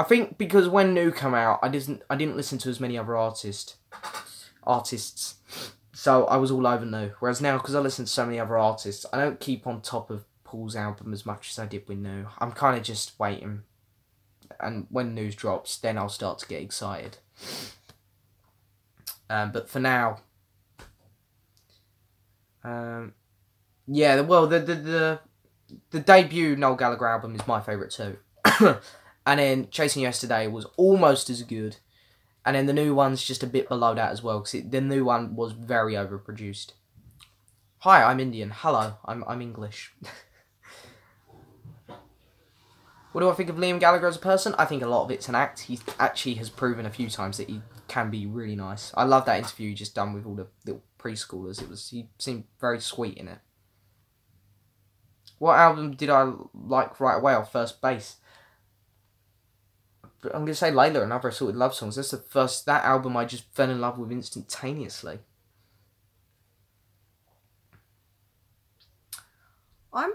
think because when New came out, I didn't listen to as many other artists. So I was all over New. Whereas now, because I listen to so many other artists, I don't keep on top of Paul's album as much as I did with New. I'm kind of just waiting. And when news drops, then I'll start to get excited. But for now, yeah. Well, the debut Noel Gallagher album is my favourite too. And then Chasing Yesterday was almost as good. And then the new one's just a bit below that as well, because the new one was very overproduced. Hi, I'm Indian. Hello, I'm English. What do I think of Liam Gallagher as a person? I think a lot of it's an act. He actually has proven a few times that he can be really nice. I love that interview he just done with all the little preschoolers. He seemed very sweet in it. What album did I like right away off first base? I'm going to say Layla and Other Assorted Love Songs. That's that album I just fell in love with instantaneously. I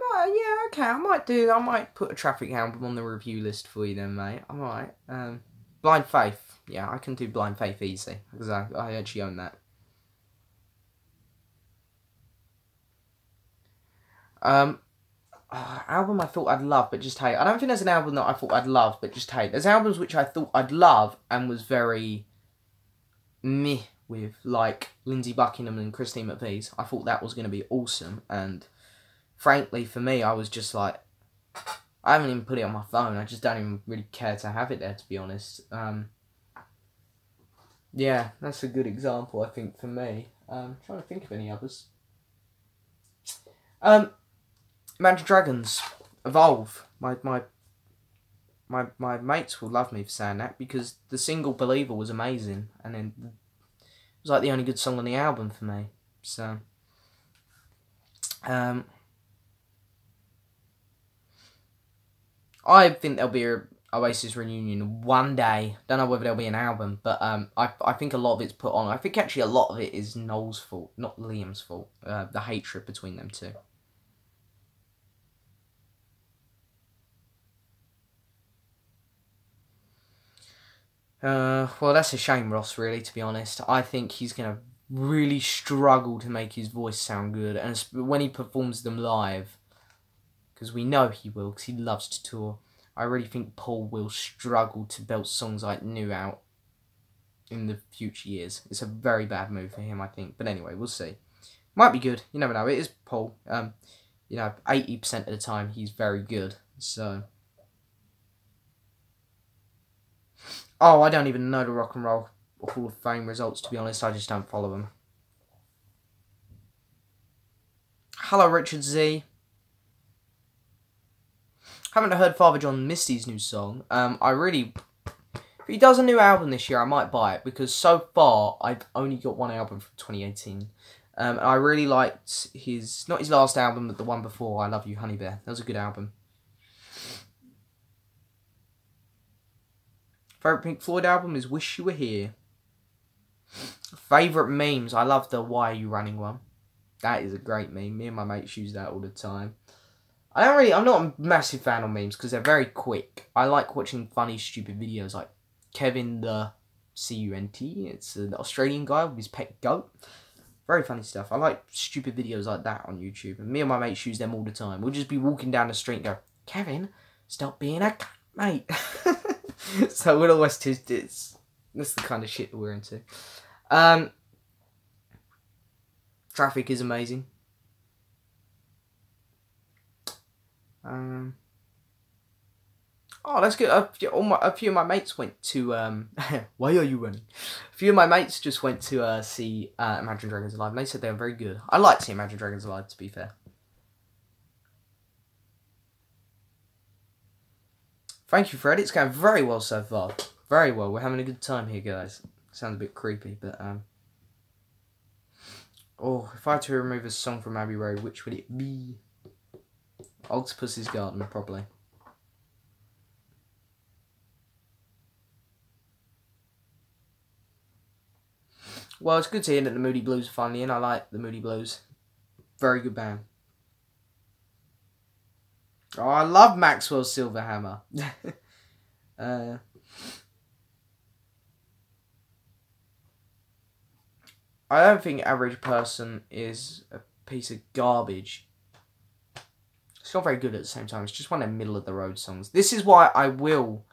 might put a Traffic album on the review list for you then, mate. I might. Blind Faith. Yeah, I can do Blind Faith easy, because I actually own that. Album I thought I'd love but just hate. I don't think there's an album that I thought I'd love but just hate. There's albums which I thought I'd love and was very meh with, like Lindsey Buckingham and Christine McVie's. I thought that was going to be awesome, and frankly for me I was just like, I haven't even put it on my phone. I just don't even really care to have it there, to be honest. Yeah, that's a good example I think for me. Trying to think of any others. Imagine Dragons, Evolve. My mates will love me for saying that, because the single Believer was amazing, and then it was like the only good song on the album for me. So, I think there'll be a Oasis reunion one day. Don't know whether there'll be an album, but I think a lot of it's put on. I think actually a lot of it is Noel's fault, not Liam's fault. The hatred between them two. Well, that's a shame, Ross, really, to be honest. I think he's going to really struggle to make his voice sound good, and when he performs them live, because we know he will, because he loves to tour, I really think Paul will struggle to belt songs like New out in the future years. It's a very bad move for him, I think. But anyway, we'll see. Might be good. You never know. It is Paul. 80% of the time, he's very good. So... Oh, I don't even know the Rock and Roll Hall of Fame results, to be honest. I just don't follow them. Hello, Richard Z. Haven't heard Father John Misty's new song. If he does a new album this year, I might buy it, because so far, I've only got one album from 2018. I really liked not his last album, but the one before, I Love You, Honey Bear. That was a good album. Favourite Pink Floyd album is Wish You Were Here. Favourite memes, I love the Why Are You Running one. That is a great meme. Me and my mates use that all the time. I'm not a massive fan of memes because they're very quick. I like watching funny, stupid videos like Kevin the CUNT. It's an Australian guy with his pet goat. Very funny stuff. I like stupid videos like that on YouTube. And me and my mates use them all the time. We'll just be walking down the street and go, Kevin, stop being a cunt, mate. So we'll always that's the kind of shit that we're into. Traffic is amazing. Oh, that's good. A few of my mates went to... Why are you running? A few of my mates just went to see Imagine Dragons live, and they said they were very good. I like to see Imagine Dragons live, to be fair. Thank you, Fred. It's going very well so far. Very well. We're having a good time here, guys. Sounds a bit creepy, but... Oh, if I had to remove a song from Abbey Road, which would it be? Octopus's Garden, probably. Well, it's good to hear that the Moody Blues are finally in. I like the Moody Blues. Very good band. Oh, I love Maxwell's Silverhammer. I don't think Average Person is a piece of garbage. It's not very good at the same time. It's just one of the middle-of-the-road songs. This is why I will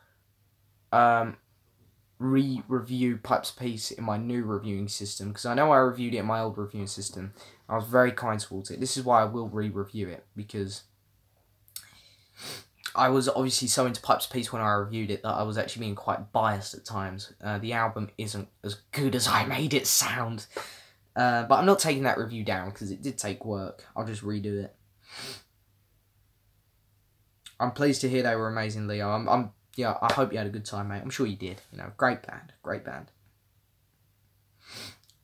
re-review Pipes of Peace in my new reviewing system, because I know I reviewed it in my old reviewing system. I was very kind towards it. This is why I will re-review it, because I was obviously so into Pipes of Peace when I reviewed it that I was actually being quite biased at times. The album isn't as good as I made it sound. But I'm not taking that review down, because it did take work. I'll just redo it. I'm pleased to hear they were amazing, Leo. Yeah, I hope you had a good time, mate. I'm sure you did. Great band. Great band.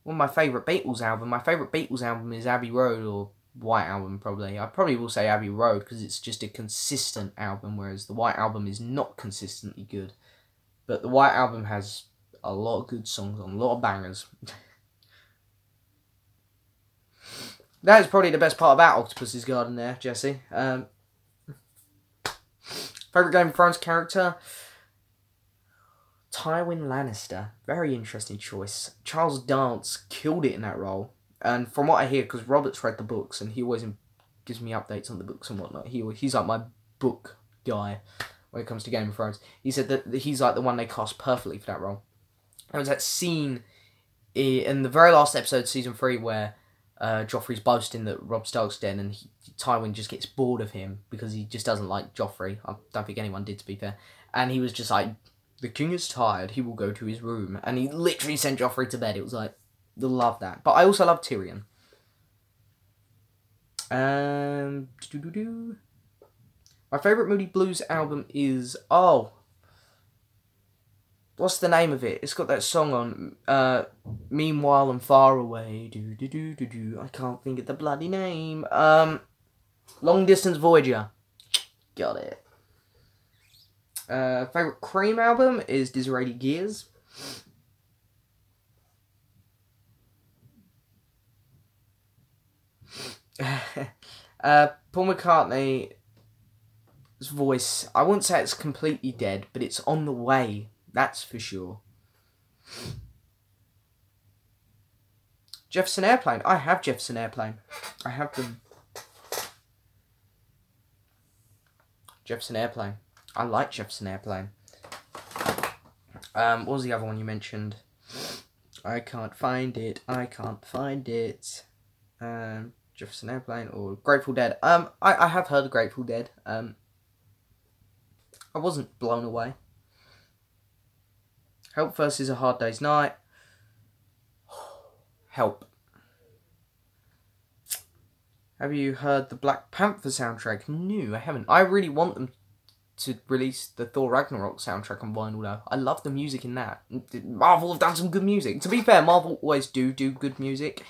Well, my favourite Beatles album. My favourite Beatles album is Abbey Road, or White Album, probably. I probably will say Abbey Road, because it's just a consistent album, whereas the White Album is not consistently good. But the White Album has a lot of good songs on, a lot of bangers. That is probably the best part about Octopus's Garden there, Jesse. Favourite Game of Thrones character? Tywin Lannister. Very interesting choice. Charles Dance killed it in that role. And from what I hear, because Robert's read the books, and he always gives me updates on the books and whatnot. He's like my book guy when it comes to Game of Thrones. He said that he's like the one they cast perfectly for that role. There was that scene in the very last episode of Season 3 where Joffrey's boasting that Robb Stark's dead, and Tywin just gets bored of him because he just doesn't like Joffrey. I don't think anyone did, to be fair. And he was just like, the king is tired, he will go to his room. And he literally sent Joffrey to bed. It was like, I love that. But I also love Tyrion. My favourite Moody Blues album is... Oh, what's the name of it? It's got that song on, Meanwhile and Far Away. I can't think of the bloody name. Long Distance Voyager. Got it. Favourite Cream album is Disraeli Gears. Paul McCartney's voice, I wouldn't say it's completely dead, but it's on the way. That's for sure. Jefferson Airplane. I have Jefferson Airplane. I have them. Jefferson Airplane. I like Jefferson Airplane. What was the other one you mentioned? I can't find it. I can't find it. Jefferson Airplane or Grateful Dead. I have heard of Grateful Dead. I wasn't blown away. Help versus A Hard Day's Night. Help. Have you heard the Black Panther soundtrack? No, I haven't. I really want them to release the Thor Ragnarok soundtrack on vinyl though. I love the music in that. Marvel have done some good music. To be fair, Marvel always do good music.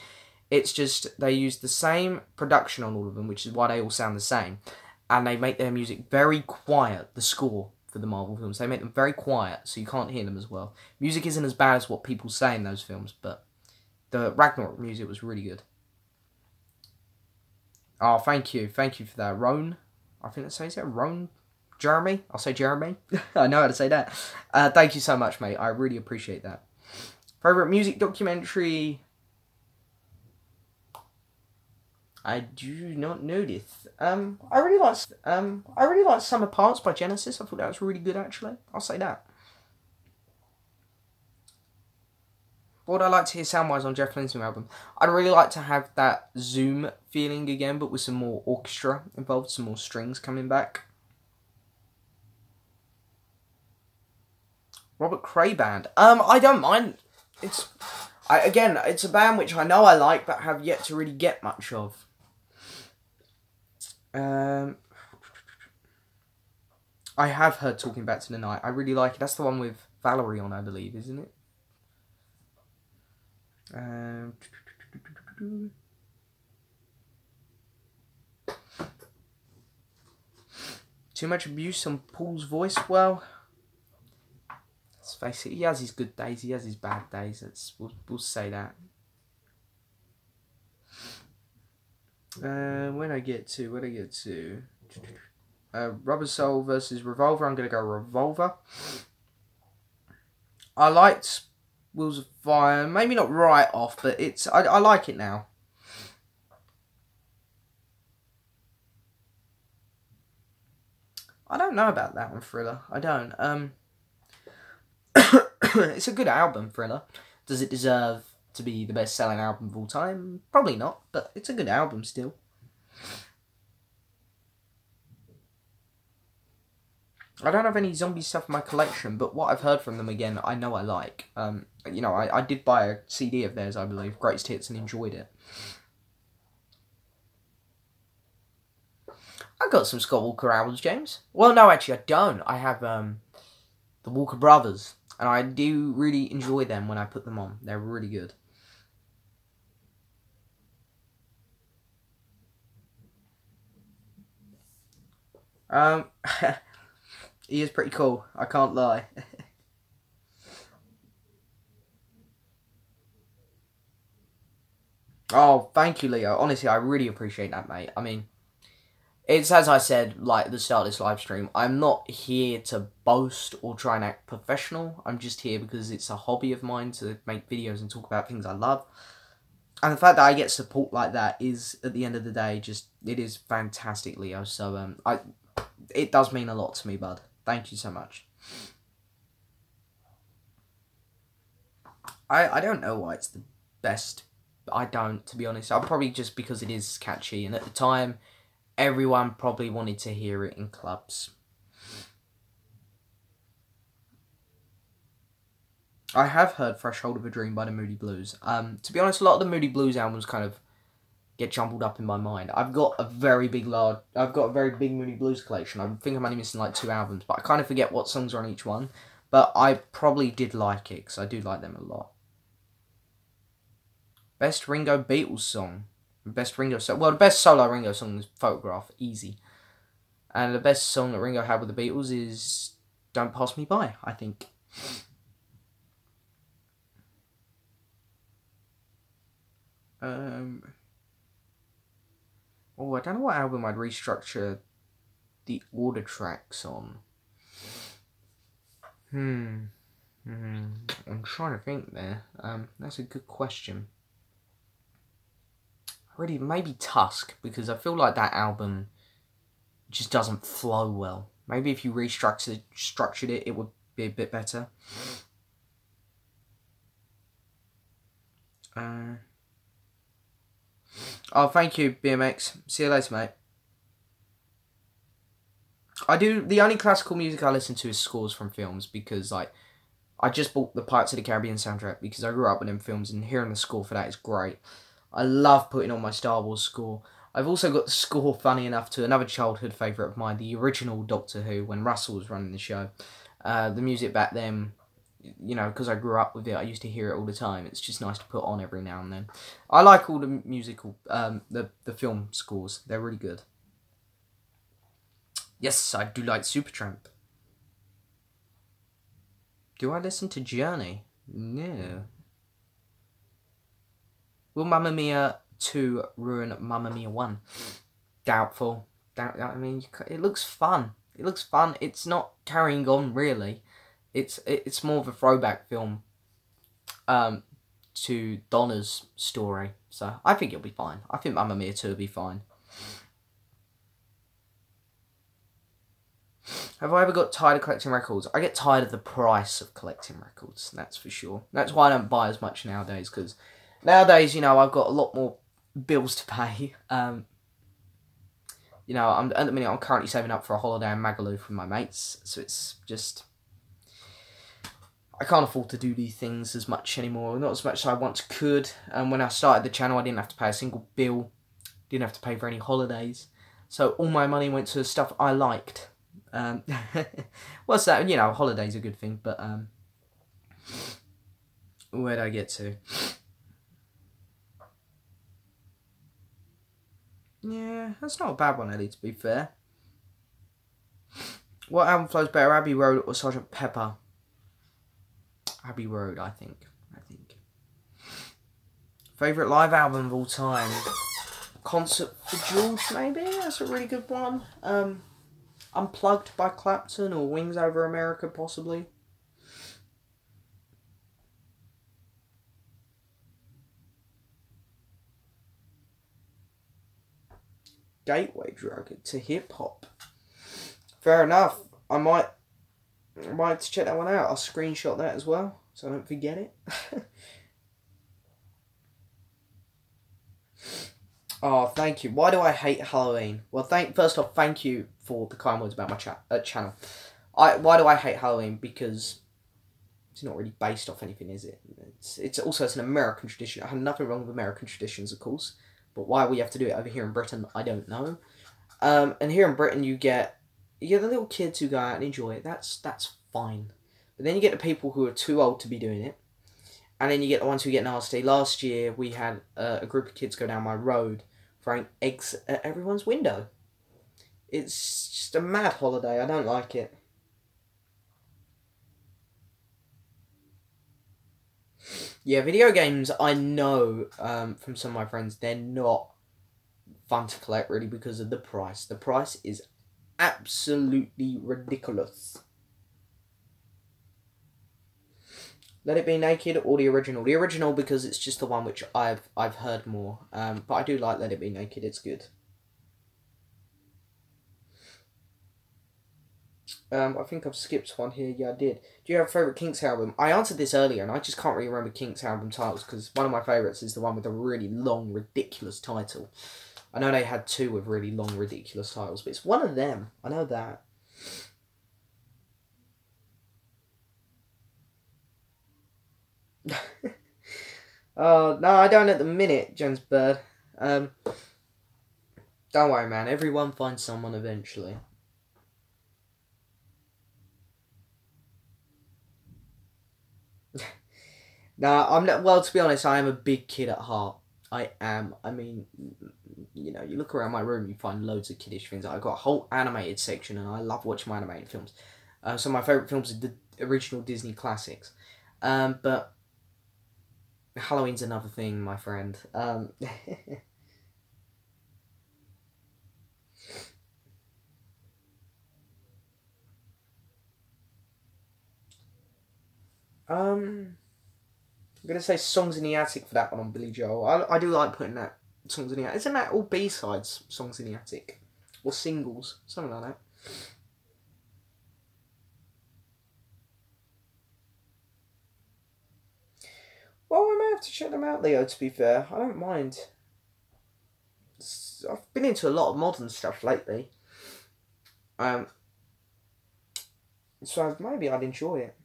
It's just they use the same production on all of them, which is why they all sound the same. And they make their music very quiet, the score for the Marvel films. They make them very quiet, so you can't hear them as well. Music isn't as bad as what people say in those films, but the Ragnarok music was really good. Oh, thank you. Thank you for that. Roan, I think that says it. Roan? Jeremy? I'll say Jeremy. I know how to say that. Thank you so much, mate. I really appreciate that. Favourite music documentary? I do not know this. I really like Summer Parts by Genesis. I thought that was really good, actually. I'll say that. What would I like to hear sound-wise on Jeff Lynne's new album? I'd really like to have that Zoom feeling again, but with some more orchestra involved, some more strings coming back. Robert Cray Band. I don't mind. It's a band which I know I like, but have yet to really get much of. I have heard Talking Back to the Night. I really like it. That's the one with Valerie on, I believe, isn't it? Too much abuse on Paul's voice? Well, let's face it, he has his good days, he has his bad days. We'll say that. Where'd I get to? Rubber Soul versus Revolver. I'm going to go Revolver. I liked Wheels of Fire. Maybe not right off, but I like it now. I don't know about that one, Thriller. I don't. It's a good album, Thriller. Does it deserve to be the best-selling album of all time? Probably not, but it's a good album still. I don't have any zombie stuff in my collection, but what I've heard from them again, I know I like. I did buy a CD of theirs, I believe, Greatest Hits, and enjoyed it. I got some Scott Walker albums, James. Well, no, actually, I don't. I have the Walker Brothers, and I do really enjoy them when I put them on. They're really good. He is pretty cool, I can't lie. Oh, thank you, Leo. Honestly, I really appreciate that, mate. I mean, it's as I said, like, at the start of this live stream, I'm not here to boast or try and act professional. I'm just here because it's a hobby of mine to make videos and talk about things I love. And the fact that I get support like that is, at the end of the day, it is fantastic, Leo. So, it does mean a lot to me, bud. Thank you so much. I don't know why it's the best. I don't, to be honest. I'll probably just because it is catchy. And at the time, everyone probably wanted to hear it in clubs. I have heard Threshold of a Dream by the Moody Blues. To be honest, a lot of the Moody Blues albums kind of get jumbled up in my mind. I've got a very big Moody Blues collection. I think I'm only missing like 2 albums, but I kind of forget what songs are on each one. But I probably did like it, because I do like them a lot. Best Ringo Beatles song. Well, the best solo Ringo song is Photograph, easy. And the best song that Ringo had with the Beatles is Don't Pass Me By, I think. Oh, I don't know what album I'd restructure the order tracks on. I'm trying to think there. That's a good question. Really, maybe Tusk, because I feel like that album just doesn't flow well. Maybe if you structured it, it would be a bit better. Oh, thank you, BMX. See you later, mate. The only classical music I listen to is scores from films, because, like, I just bought the Pirates of the Caribbean soundtrack because I grew up with them films, and hearing the score for that is great. I love putting on my Star Wars score. I've also got the score, funny enough, to another childhood favourite of mine, the original Doctor Who, when Russell was running the show. The music back then, you know, because I grew up with it, I used to hear it all the time. It's just nice to put on every now and then. I like all the musical, the film scores. They're really good. Yes, I do like Supertramp. Do I listen to Journey? No. Will Mamma Mia 2 ruin Mamma Mia 1? Doubtful. I mean, it looks fun. It looks fun. It's not carrying on, really. It's more of a throwback film to Donna's story. So I think it'll be fine. I think Mamma Mia 2 will be fine. Have I ever got tired of collecting records? I get tired of the price of collecting records, that's for sure. That's why I don't buy as much nowadays, because nowadays, you know, I've got a lot more bills to pay. You know, at the minute, I'm currently saving up for a holiday in Magaluf with my mates, so it's just... I can't afford to do these things as much anymore, not as much as I once could. And when I started the channel, I didn't have to pay a single bill, didn't have to pay for any holidays, so all my money went to stuff I liked. What's that? You know, holiday's a good thing, but where'd I get to? Yeah, that's not a bad one, Ellie, to be fair. What album flows better, Abbey Road or Sgt. Pepper? Abbey Road, I think. Favourite live album of all time? Concert for George, maybe? That's a really good one. Unplugged by Clapton or Wings Over America, possibly. Gateway drug to hip hop. Fair enough. I might have to check that one out. I'll screenshot that as well, so I don't forget it. Oh, thank you. Why do I hate Halloween? Well, first off, thank you for the kind words about my channel. Why do I hate Halloween? Because it's not really based off anything, is it? It's also an American tradition. I have nothing wrong with American traditions, of course, but why we have to do it over here in Britain, I don't know. And here in Britain, you get the little kids who go out and enjoy it. That's fine. But then you get the people who are too old to be doing it, and then you get the ones who get nasty. Last year, we had a group of kids go down my road throwing eggs at everyone's window. It's just a mad holiday. I don't like it. Yeah, video games, I know from some of my friends, they're not fun to collect, really, because of the price. The price is absolutely ridiculous. Let It Be Naked or the original? The original, because it's just the one which I've heard more. But I do like Let It Be Naked. It's good. I think I've skipped one here. Yeah, I did. Do you have a favourite Kinks album? I answered this earlier, and I just can't really remember Kinks album titles, because one of my favourites is the one with a really long, ridiculous title. I know they had two with really long, ridiculous titles, but it's one of them. I know that. No, I don't at the minute, Jones Bird. Don't worry, man. Everyone finds someone eventually. Nah, I'm not. Well, to be honest, I am a big kid at heart. I am. I mean, you know, you look around my room, you find loads of kiddish things. I've got a whole animated section, and I love watching my animated films. Some of my favourite films are the original Disney classics. But Halloween's another thing, my friend. I'm going to say Songs in the Attic for that one on Billy Joel. I do like putting that Songs in the Attic. Isn't that all B-sides, Songs in the Attic? Or singles, something like that. Well, I may have to check them out, Leo, to be fair. I don't mind. I've been into a lot of modern stuff lately. So maybe I'd enjoy it.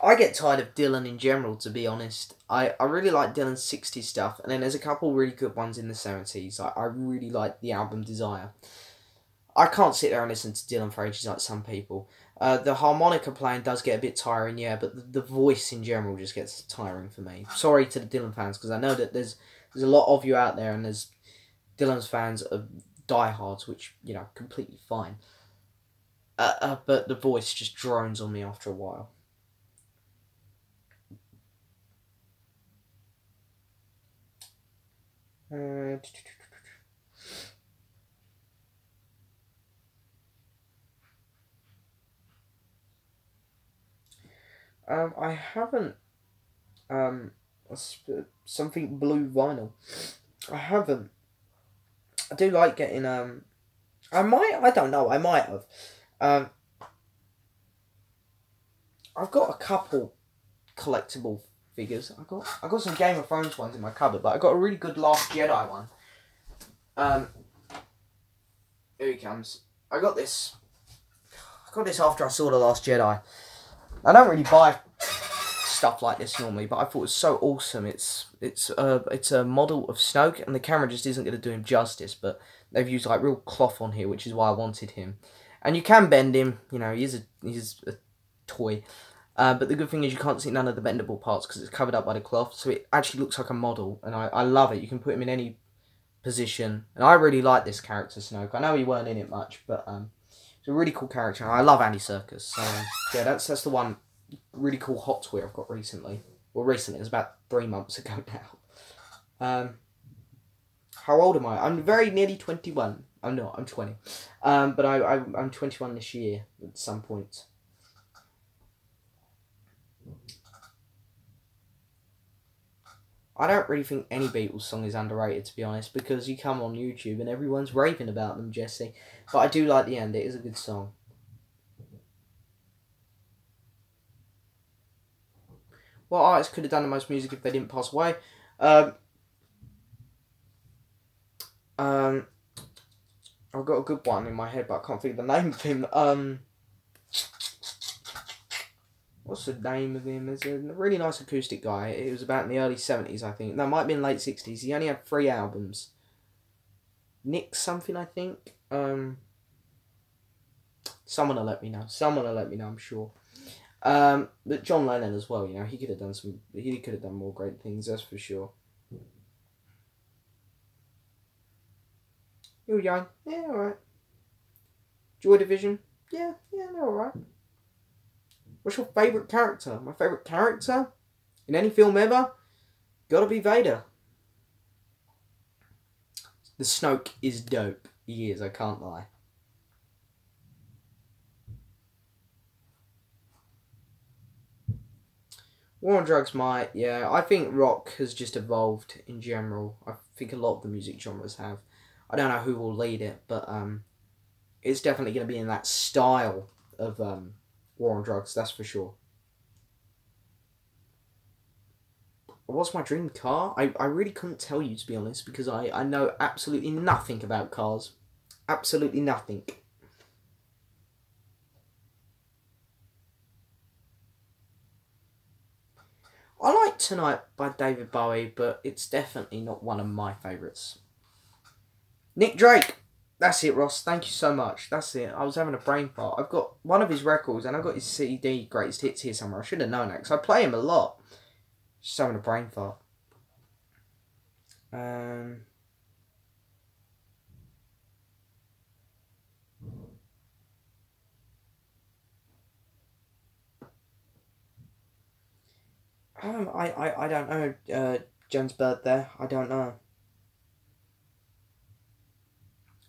I get tired of Dylan in general, to be honest. I really like Dylan's 60s stuff, and then there's a couple really good ones in the 70s. I really like the album Desire. I can't sit there and listen to Dylan for ages like some people. The harmonica playing does get a bit tiring, yeah, but the voice in general just gets tiring for me. Sorry to the Dylan fans, because I know that there's a lot of you out there, and there's Dylan's fans of diehards, which, you know, completely fine. But the voice just drones on me after a while. I haven't something blue vinyl. I haven't. I do like getting I don't know, I might have. I've got a couple collectible figures. I got some Game of Thrones ones in my cupboard, but I got a really good Last Jedi one. Here he comes. I got this after I saw The Last Jedi. I don't really buy stuff like this normally, but I thought it was so awesome. It's a model of Snoke, and the camera just isn't going to do him justice, but they've used like real cloth on here, which is why I wanted him. And you can bend him, you know, he's a toy. But the good thing is you can't see none of the bendable parts because it's covered up by the cloth, so it actually looks like a model, and I love it. You can put him in any position, and I really like this character, Snoke. I know he weren't in it much, but it's a really cool character. I love Andy Serkis, so yeah, that's the one really cool Hot Toy I've got recently. Well, recently, it was about 3 months ago now. How old am I? I'm very nearly 21. I'm not, I'm 20. But I'm 21 this year at some point. I don't really think any Beatles song is underrated, to be honest, because you come on YouTube and everyone's raving about them, Jesse. But I do like the end. It is a good song. What artists could have done the most music if they didn't pass away? I've got a good one in my head, but I can't think of the name of him. What's the name of him? It's a really nice acoustic guy. It was about in the early 70s, I think. No, it might have been late 60s. He only had 3 albums. Nick something, I think. Someone will let me know. I'm sure. But John Lennon as well, you know, he could have done more great things, that's for sure. You're young. Yeah, alright. Joy Division. Yeah, they're alright. What's your favourite character? My favourite character? In any film ever? Gotta be Vader. The Snoke is dope. He is, I can't lie. War on Drugs might, yeah. I think rock has just evolved in general. I think a lot of the music genres have. I don't know who will lead it, but it's definitely going to be in that style of War on Drugs, that's for sure. What's my dream car? I really couldn't tell you, to be honest, because I know absolutely nothing about cars. Absolutely nothing. I like Tonight by David Bowie, but it's definitely not one of my favourites. Nick Drake! That's it, Ross. Thank you so much. That's it. I was having a brain fart. I've got one of his records, and I've got his CD Greatest Hits here somewhere. I should have known that, because I play him a lot. Just having a brain fart. I don't know, Jones Bird there. I don't know.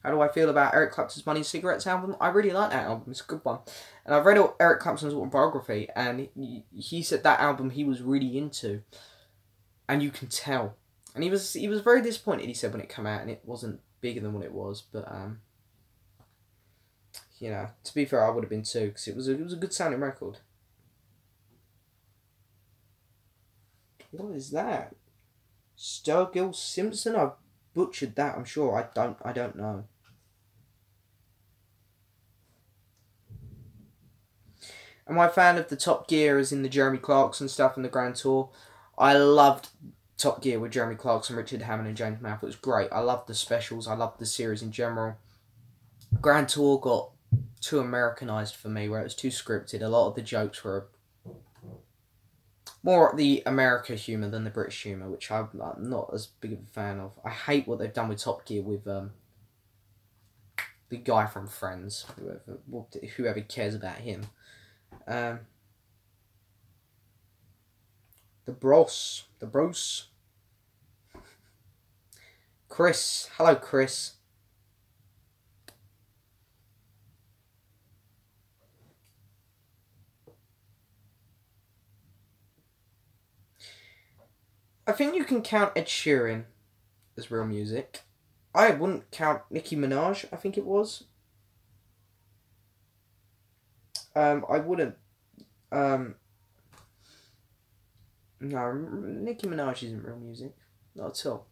How do I feel about Eric Clapton's Money and Cigarettes album? I really like that album. It's a good one. And I've read Eric Clapton's autobiography, and he said that album he was really into, and you can tell. And he was very disappointed, he said, when it came out, and it wasn't bigger than what it was. But you know, to be fair, I would have been too, because it was a good sounding record. What is that? Sturgill Simpson? I've butchered that, I'm sure. I don't know. Am I a fan of the Top Gear as in the Jeremy Clarkson stuff and the Grand Tour? I loved Top Gear with Jeremy Clarkson, Richard Hammond and James Mouth. It was great. I loved the specials. I loved the series in general. Grand Tour got too Americanized for me, where it was too scripted. A lot of the jokes were more the America humour than the British humour, which I'm not as big of a fan of. I hate what they've done with Top Gear with the guy from Friends, whoever cares about him. The Bros. Chris. Hello, Chris. I think you can count Ed Sheeran as real music. I wouldn't count Nicki Minaj, I think it was. I wouldn't. No, Nicki Minaj isn't real music. Not at all.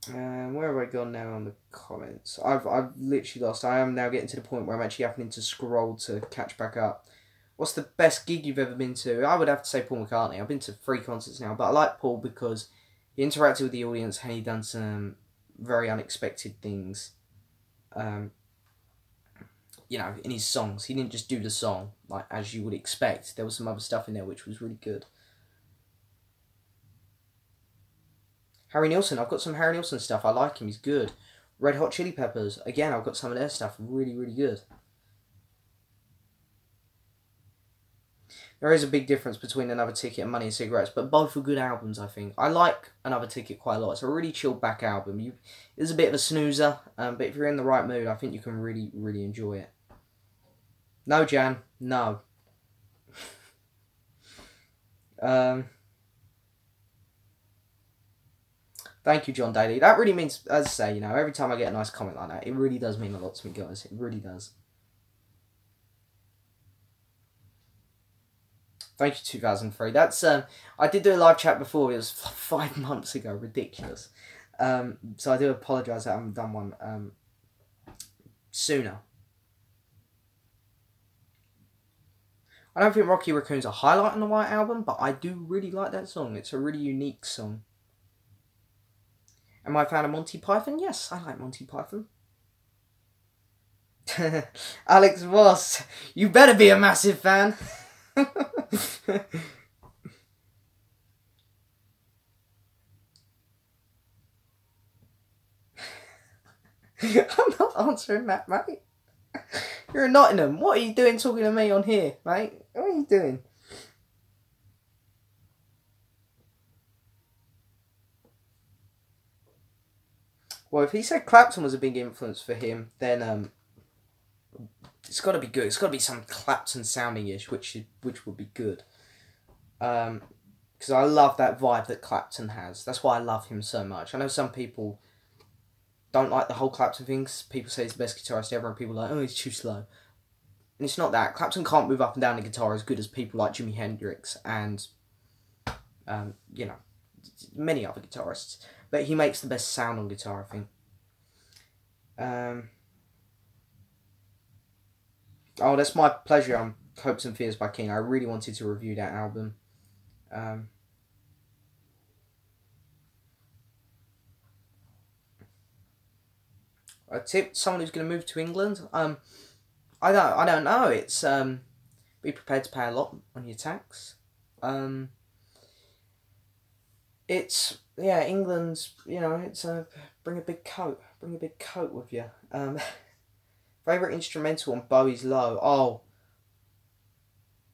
Where have I gone now on the comments? I've literally lost. I am now getting to the point where I'm actually having to scroll to catch back up. What's the best gig you've ever been to? I would have to say Paul McCartney. I've been to 3 concerts now, but I like Paul because he interacted with the audience and he done some very unexpected things. You know, in his songs. He didn't just do the song, like, as you would expect. There was some other stuff in there which was really good. Harry Nilsson. I've got some Harry Nilsson stuff. I like him. He's good. Red Hot Chili Peppers. Again, I've got some of their stuff. Really, really good. There is a big difference between Another Ticket and Money and Cigarettes, but both are good albums, I think. I like Another Ticket quite a lot. It's a really chilled back album. It's a bit of a snoozer, but if you're in the right mood, I think you can really, really enjoy it. No, Jan. No. Thank you, John Daly. That really means, as I say, you know, every time I get a nice comment like that, it really does mean a lot to me, guys. It really does. Thank you, 2003. That's I did do a live chat before. It was 5 months ago. Ridiculous. So I do apologise that I haven't done one sooner. I don't think Rocky Raccoon's a highlight on the White Album, but I do really like that song. It's a really unique song. Am I a fan of Monty Python? Yes, I like Monty Python. Alex Voss, you better be a massive fan. I'm not answering that, mate. You're in Nottingham. What are you doing talking to me on here, mate? What are you doing? Well, if he said Clapton was a big influence for him, then it's got to be good. It's got to be some Clapton sounding-ish, which would be good. Because I love that vibe that Clapton has. That's why I love him so much. I know some people don't like the whole Clapton thing. People say he's the best guitarist ever, and people are like, oh, he's too slow. And it's not that. Clapton can't move up and down the guitar as good as people like Jimi Hendrix and, you know, many other guitarists. But he makes the best sound on guitar, I think. Oh, that's my pleasure. Hopes and Fears by King. I really wanted to review that album. A tip: someone who's going to move to England. I don't know. It's be prepared to pay a lot on your tax. It's England's. You know, it's bring a big coat. Bring a big coat with you. Favorite instrumental on Bowie's Low. Oh,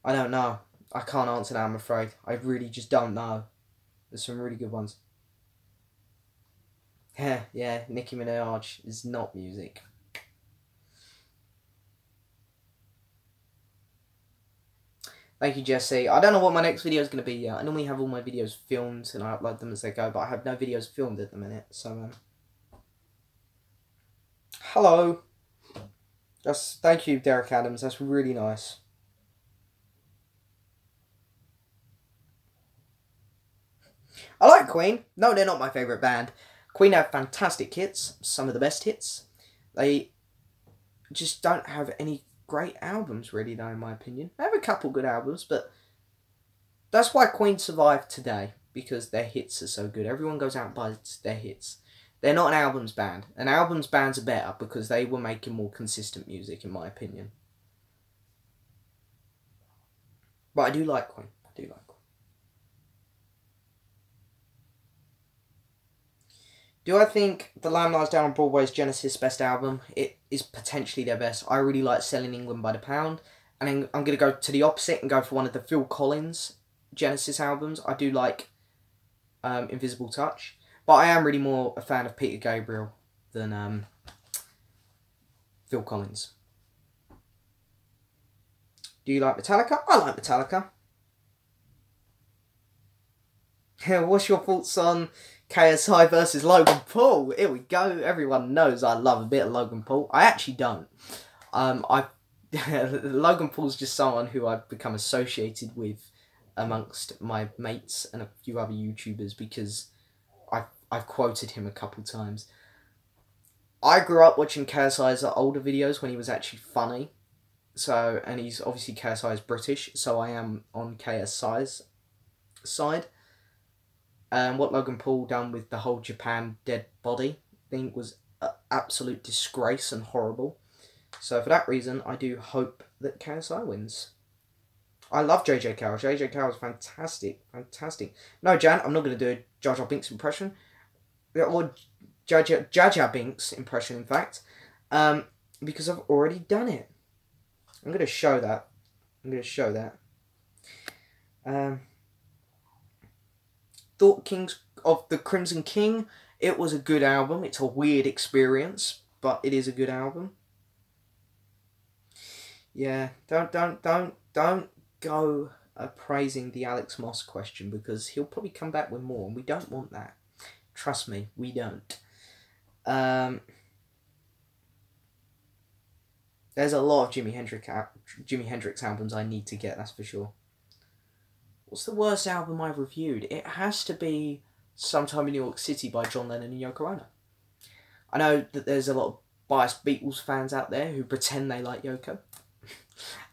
I don't know. I can't answer that, I'm afraid. I really just don't know. There's some really good ones. Yeah, Nicki Minaj is not music. Thank you, Jesse. I don't know what my next video is going to be yet. I normally have all my videos filmed and I upload them as they go, but I have no videos filmed at the minute. So, hello. Thank you, Derek Adams. That's really nice. I like Queen. No, they're not my favourite band. Queen have fantastic hits, some of the best hits. They just don't have any great albums, really, though, in my opinion. They have a couple good albums, but that's why Queen survive today, because their hits are so good. Everyone goes out and buys their hits. They're not an albums band. An albums bands are better because they were making more consistent music, in my opinion. But I do like Queen. Do I think The Lamb Lies Down on Broadway's Genesis best album? It is potentially their best. I really like Selling England by the Pound. And then I'm going to go to the opposite and go for one of the Phil Collins Genesis albums. I do like Invisible Touch. But I am really more a fan of Peter Gabriel than Phil Collins. Do you like Metallica? I like Metallica. What's your thoughts on KSI versus Logan Paul? Here we go. Everyone knows I love a bit of Logan Paul. I actually don't. Logan Paul's just someone who I've become associated with amongst my mates and a few other YouTubers because I've quoted him a couple times. I grew up watching KSI's older videos when he was actually funny. So, and he's obviously KSI is British, so I am on KSI's side. What Logan Paul done with the whole Japan dead body thing was an absolute disgrace and horrible. So for that reason, I do hope that KSI wins. I love JJ Cale. JJ Cale is fantastic. No, Jan, I'm not going to do a Jar Jar Binks impression. Or Jar Jar Binks impression, in fact. Because I've already done it. I'm going to show that. Thought Kings of the Crimson King. It was a good album. It's a weird experience, but it is a good album. Yeah, don't go praising the Alex Moss question because he'll probably come back with more, and we don't want that. Trust me, we don't. There's a lot of Jimi Hendrix albums I need to get. That's for sure. What's the worst album I've reviewed? It has to be Sometime in New York City by John Lennon and Yoko Ono. I know that there's a lot of biased Beatles fans out there who pretend they like Yoko.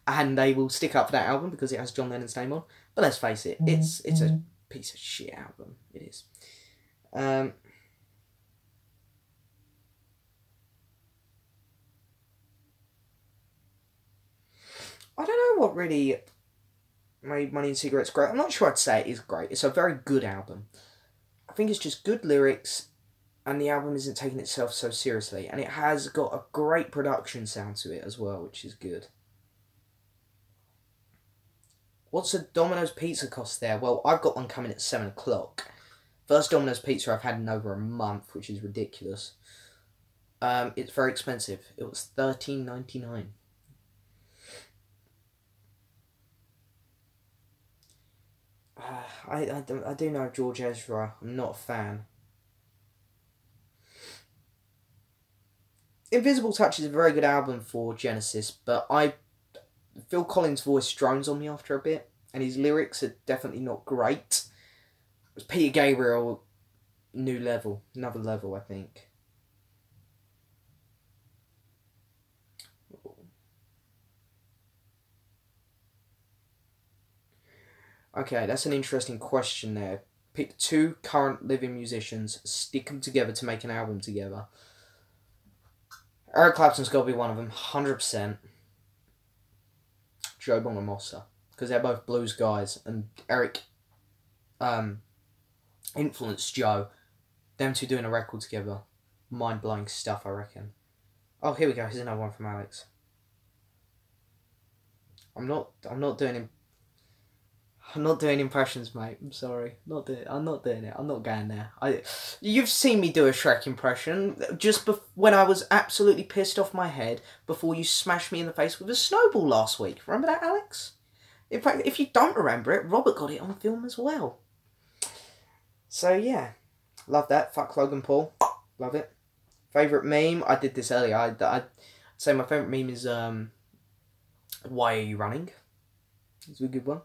And they will stick up for that album because it has John Lennon's name on. But let's face it, it's a piece of shit album. It is. I don't know what really made Money and Cigarettes great. I'm not sure I'd say it is great. It's a very good album. I think it's just good lyrics and the album isn't taking itself so seriously. And it has got a great production sound to it as well, which is good. What's a Domino's pizza cost there? Well, I've got one coming at 7 o'clock. First Domino's pizza I've had in over a month, which is ridiculous. It's very expensive. It was $13.99. I do know George Ezra. I'm not a fan. Invisible Touch is a very good album for Genesis, but Phil Collins' voice drones on me after a bit, and his lyrics are definitely not great. It was Peter Gabriel, another level, I think. Okay, that's an interesting question there. Pick two current living musicians, stick them together to make an album together. Eric Clapton's got to be one of them, 100%. Joe Bonamassa, because they're both blues guys, and Eric influenced Joe. Them two doing a record together, mind-blowing stuff, I reckon. Oh, here we go. Here's another one from Alex. I'm not doing him. I'm not doing impressions, mate. I'm sorry. I'm not doing it. I'm not going there. You've seen me do a Shrek impression just when I was absolutely pissed off my head before you smashed me in the face with a snowball last week. Remember that, Alex? In fact, if you don't remember it, Robert got it on film as well. So yeah, love that. Fuck Logan Paul. Love it. Favourite meme? I did this earlier. I'd say my favourite meme is Why Are You Running? It's a good one.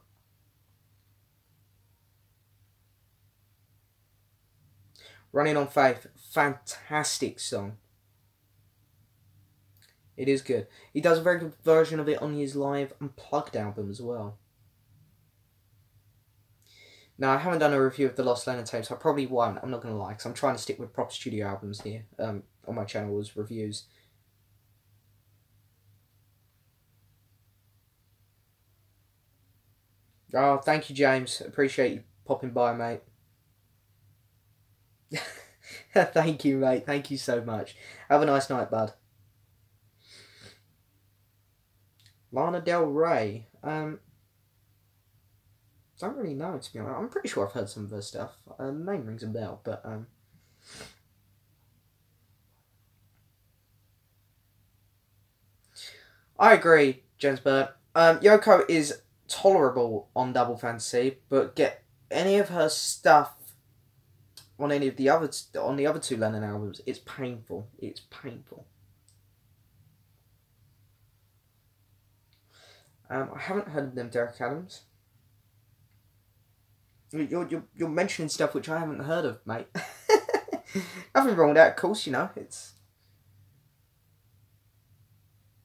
Running on Faith, fantastic song. It is good. He does a very good version of it on his live Unplugged album as well. Now, I haven't done a review of the Lost Lennon tapes. I probably won't. I'm not going to lie, because I'm trying to stick with proper studio albums here on my channel as reviews. Oh, thank you, James. Appreciate you popping by, mate. Thank you, mate. Thank you so much. Have a nice night, bud. Lana Del Rey. Don't really know, to be honest. I'm pretty sure I've heard some of her stuff. The name rings a bell, but I agree, Jensbert. Yoko is tolerable on Double Fantasy, but get any of her stuff on any of the other two Lennon albums, it's painful. It's painful. I haven't heard of them, Derek Adams. You're mentioning stuff which I haven't heard of, mate. Nothing wrong with that, of course. You know, it's.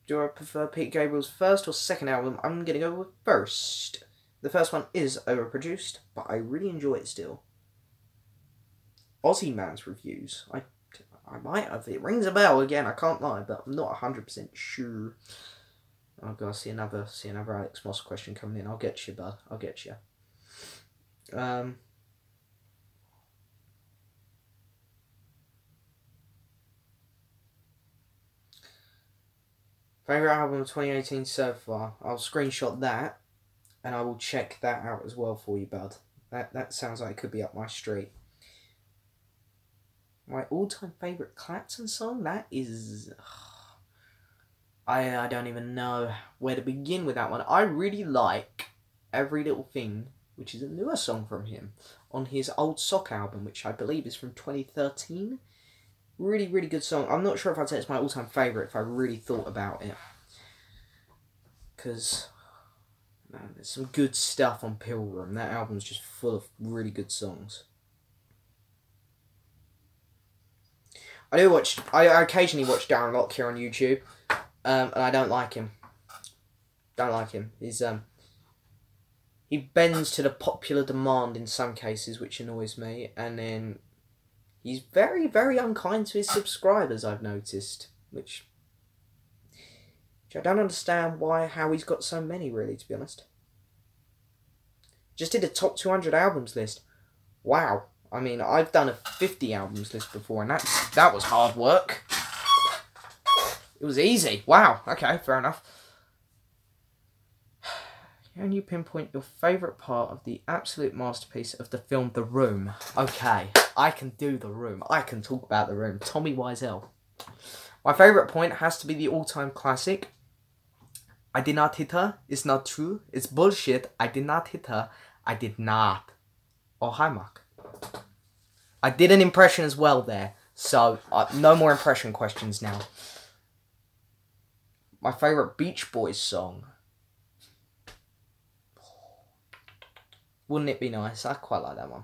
Do I prefer Pete Gabriel's first or second album? I'm gonna go with first. The first one is overproduced, but I really enjoy it still. Aussie Man's reviews. I might have. It rings a bell again. I can't lie, but I'm not 100% sure. Oh god, see another Alex Moss question coming in. I'll get you, bud. I'll get you. Favorite album of 2018 so far. I'll screenshot that, and I will check that out as well for you, bud. That sounds like it could be up my street. My all-time favourite Clapton song? That is... I don't even know where to begin with that one. I really like Every Little Thing, which is a newer song from him, on his Old Sock album, which I believe is from 2013. Really, really good song. I'm not sure if I'd say it's my all-time favourite if I really thought about it. Because... man, there's some good stuff on Pilgrim. That album's just full of really good songs. I occasionally watch Darren Lockyer on YouTube, and I don't like him. Don't like him. He bends to the popular demand in some cases, which annoys me, and then he's very, very unkind to his subscribers, I've noticed, which I don't understand how he's got so many, really, to be honest. Just did a top 200 albums list. Wow. I mean, I've done a 50 albums list before, and that was hard work. It was easy. Wow. Okay, fair enough. Can you pinpoint your favourite part of the absolute masterpiece of the film The Room? Okay, I can do The Room. I can talk about The Room. Tommy Wiseau. My favourite point has to be the all-time classic. I did not hit her. It's not true. It's bullshit. I did not hit her. I did not. Oh, hi, Mark. I did an impression as well there. So, no more impression questions now. My favourite Beach Boys song. Wouldn't It Be Nice? I quite like that one.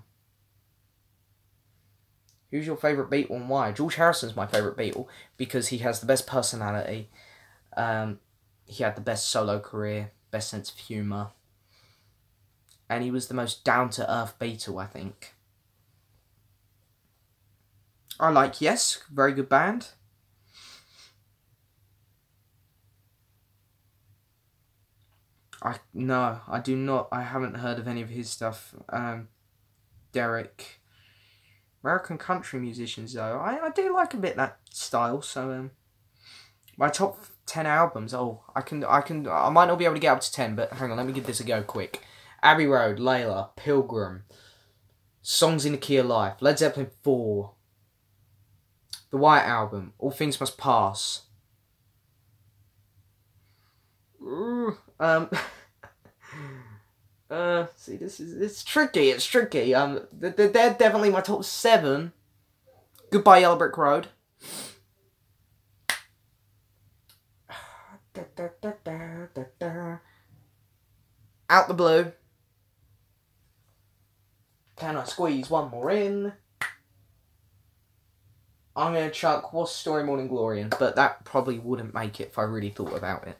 Who's your favourite Beatle and why? George Harrison's my favourite Beatle because he has the best personality. He had the best solo career, best sense of humour. And he was the most down-to-earth Beatle, I think. I like Yes, very good band. No, I do not. I haven't heard of any of his stuff. Derek. American country musicians, though. I do like a bit that style, so... my top 10 albums. Oh, I might not be able to get up to 10, but hang on, let me give this a go quick. Abbey Road, Layla, Pilgrim, Songs in the Key of Life, Led Zeppelin 4, The White Album, All Things Must Pass. See, it's tricky. It's tricky. They're definitely my top 7. Goodbye Yellow Brick Road. Out the Blue. Can I squeeze one more in? I'm going to chuck What's the Story, Morning Glory in, but that probably wouldn't make it if I really thought about it.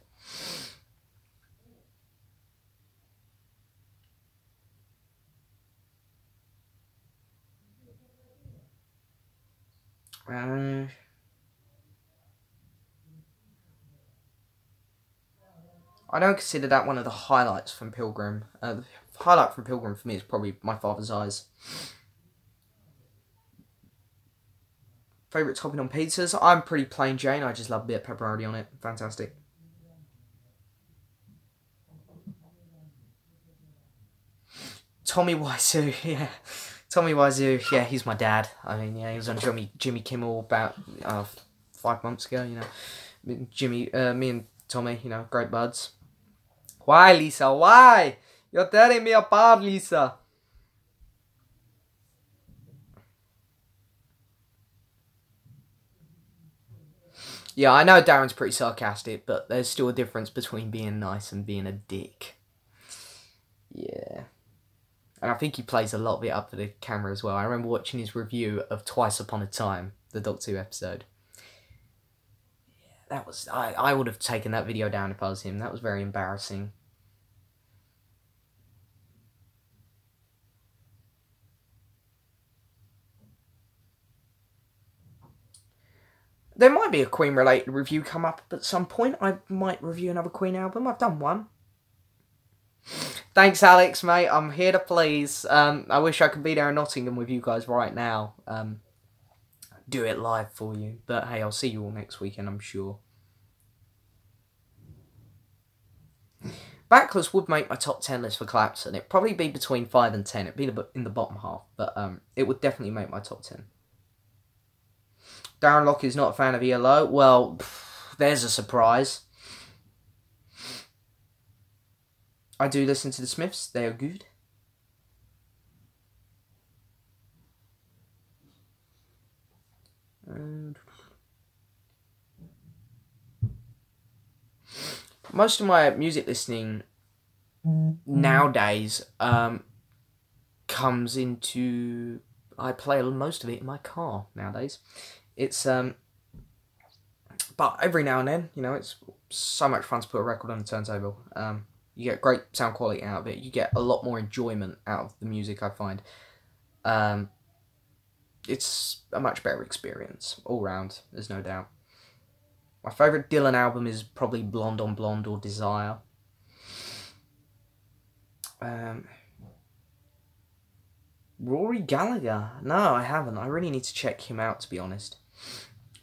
I don't consider that one of the highlights from Pilgrim. The highlight from Pilgrim for me is probably My Father's Eyes. Favourite topping on pizzas? I'm pretty plain Jane. I just love a bit of pepperoni on it. Fantastic. Tommy Wiseau, yeah. Tommy Wiseau, yeah, he's my dad. I mean, yeah, he was on Jimmy Kimmel about 5 months ago, you know. Me and Tommy, you know, great buds. Why, Lisa? Why? You're tearing me apart, Lisa. Yeah, I know Darren's pretty sarcastic, but there's still a difference between being nice and being a dick. Yeah. And I think he plays a lot of it up for the camera as well. I remember watching his review of Twice Upon a Time, the Doctor Who episode. Yeah, that was... I would have taken that video down if I was him. That was very embarrassing. There might be a Queen-related review come up at some point. I might review another Queen album. I've done one. Thanks, Alex, mate. I'm here to please. I wish I could be there in Nottingham with you guys right now. Do it live for you. But hey, I'll see you all next weekend, I'm sure. Backless would make my top 10 list for Collapse, and it'd probably be between 5 and 10. It'd be in the bottom half, but it would definitely make my top 10. Darren Locke is not a fan of ELO. Well, there's a surprise. I do listen to the Smiths. They are good. Most of my music listening nowadays comes into... I play most of it in my car nowadays. It's but every now and then, you know, it's so much fun to put a record on the turntable. You get great sound quality out of it. You get a lot more enjoyment out of the music, I find. It's a much better experience all round, there's no doubt. My favourite Dylan album is probably Blonde on Blonde or Desire. Rory Gallagher? No, I haven't. I really need to check him out, to be honest.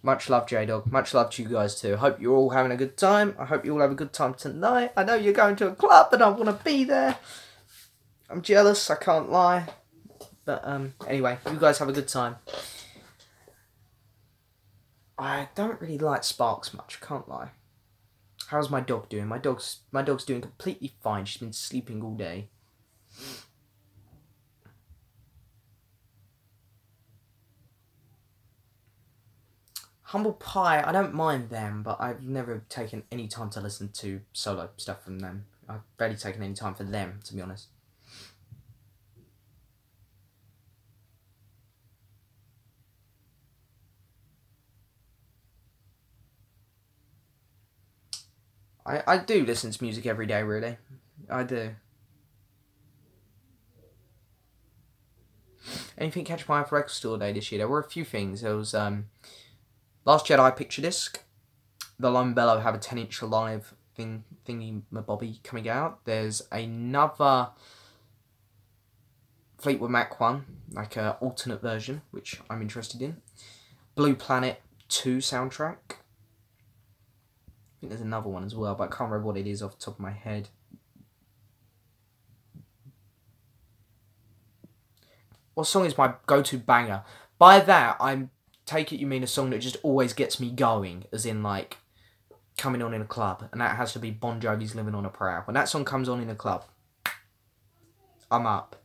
Much love, J-Dog. Much love to you guys too. Hope you're all having a good time. I hope you all have a good time tonight. I know you're going to a club and I want to be there. I'm jealous, I can't lie. But anyway, you guys have a good time. I don't really like Sparks much, can't lie. How's my dog doing? My dog's doing completely fine. She's been sleeping all day. Humble Pie, I don't mind them, but I've never taken any time to listen to solo stuff from them. I've barely taken any time for them, to be honest. I do listen to music every day, really. I do. Anything catch my eye for Record Store Day this year? There were a few things. There was Last Jedi picture disc. The Lone Bellow have a 10-inch live thingy mabobby coming out. There's another Fleetwood Mac one, like an alternate version, which I'm interested in. Blue Planet 2 soundtrack. I think there's another one as well, but I can't remember what it is off the top of my head. What song is my go-to banger? By that, I take it you mean a song that just always gets me going, as in, like, coming on in a club. And that has to be Bon Jovi's Living on a Prayer. When that song comes on in a club, I'm up.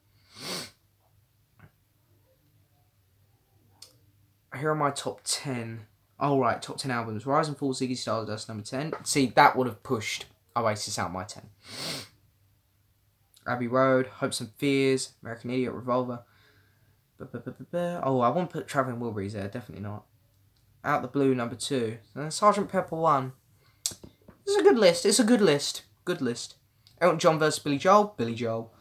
Here are my top 10. Oh, right, top 10 albums. Rise and Fall, Ziggy Stardust, number 10. See, that would have pushed Oasis out my 10. Abbey Road, Hopes and Fears, American Idiot, Revolver. Oh, I won't put Travelling Wilburys there, definitely not. Out the Blue, number 2. And Sgt. Pepper 1. It's a good list, it's a good list. Good list. Elton John versus Billy Joel, Billy Joel.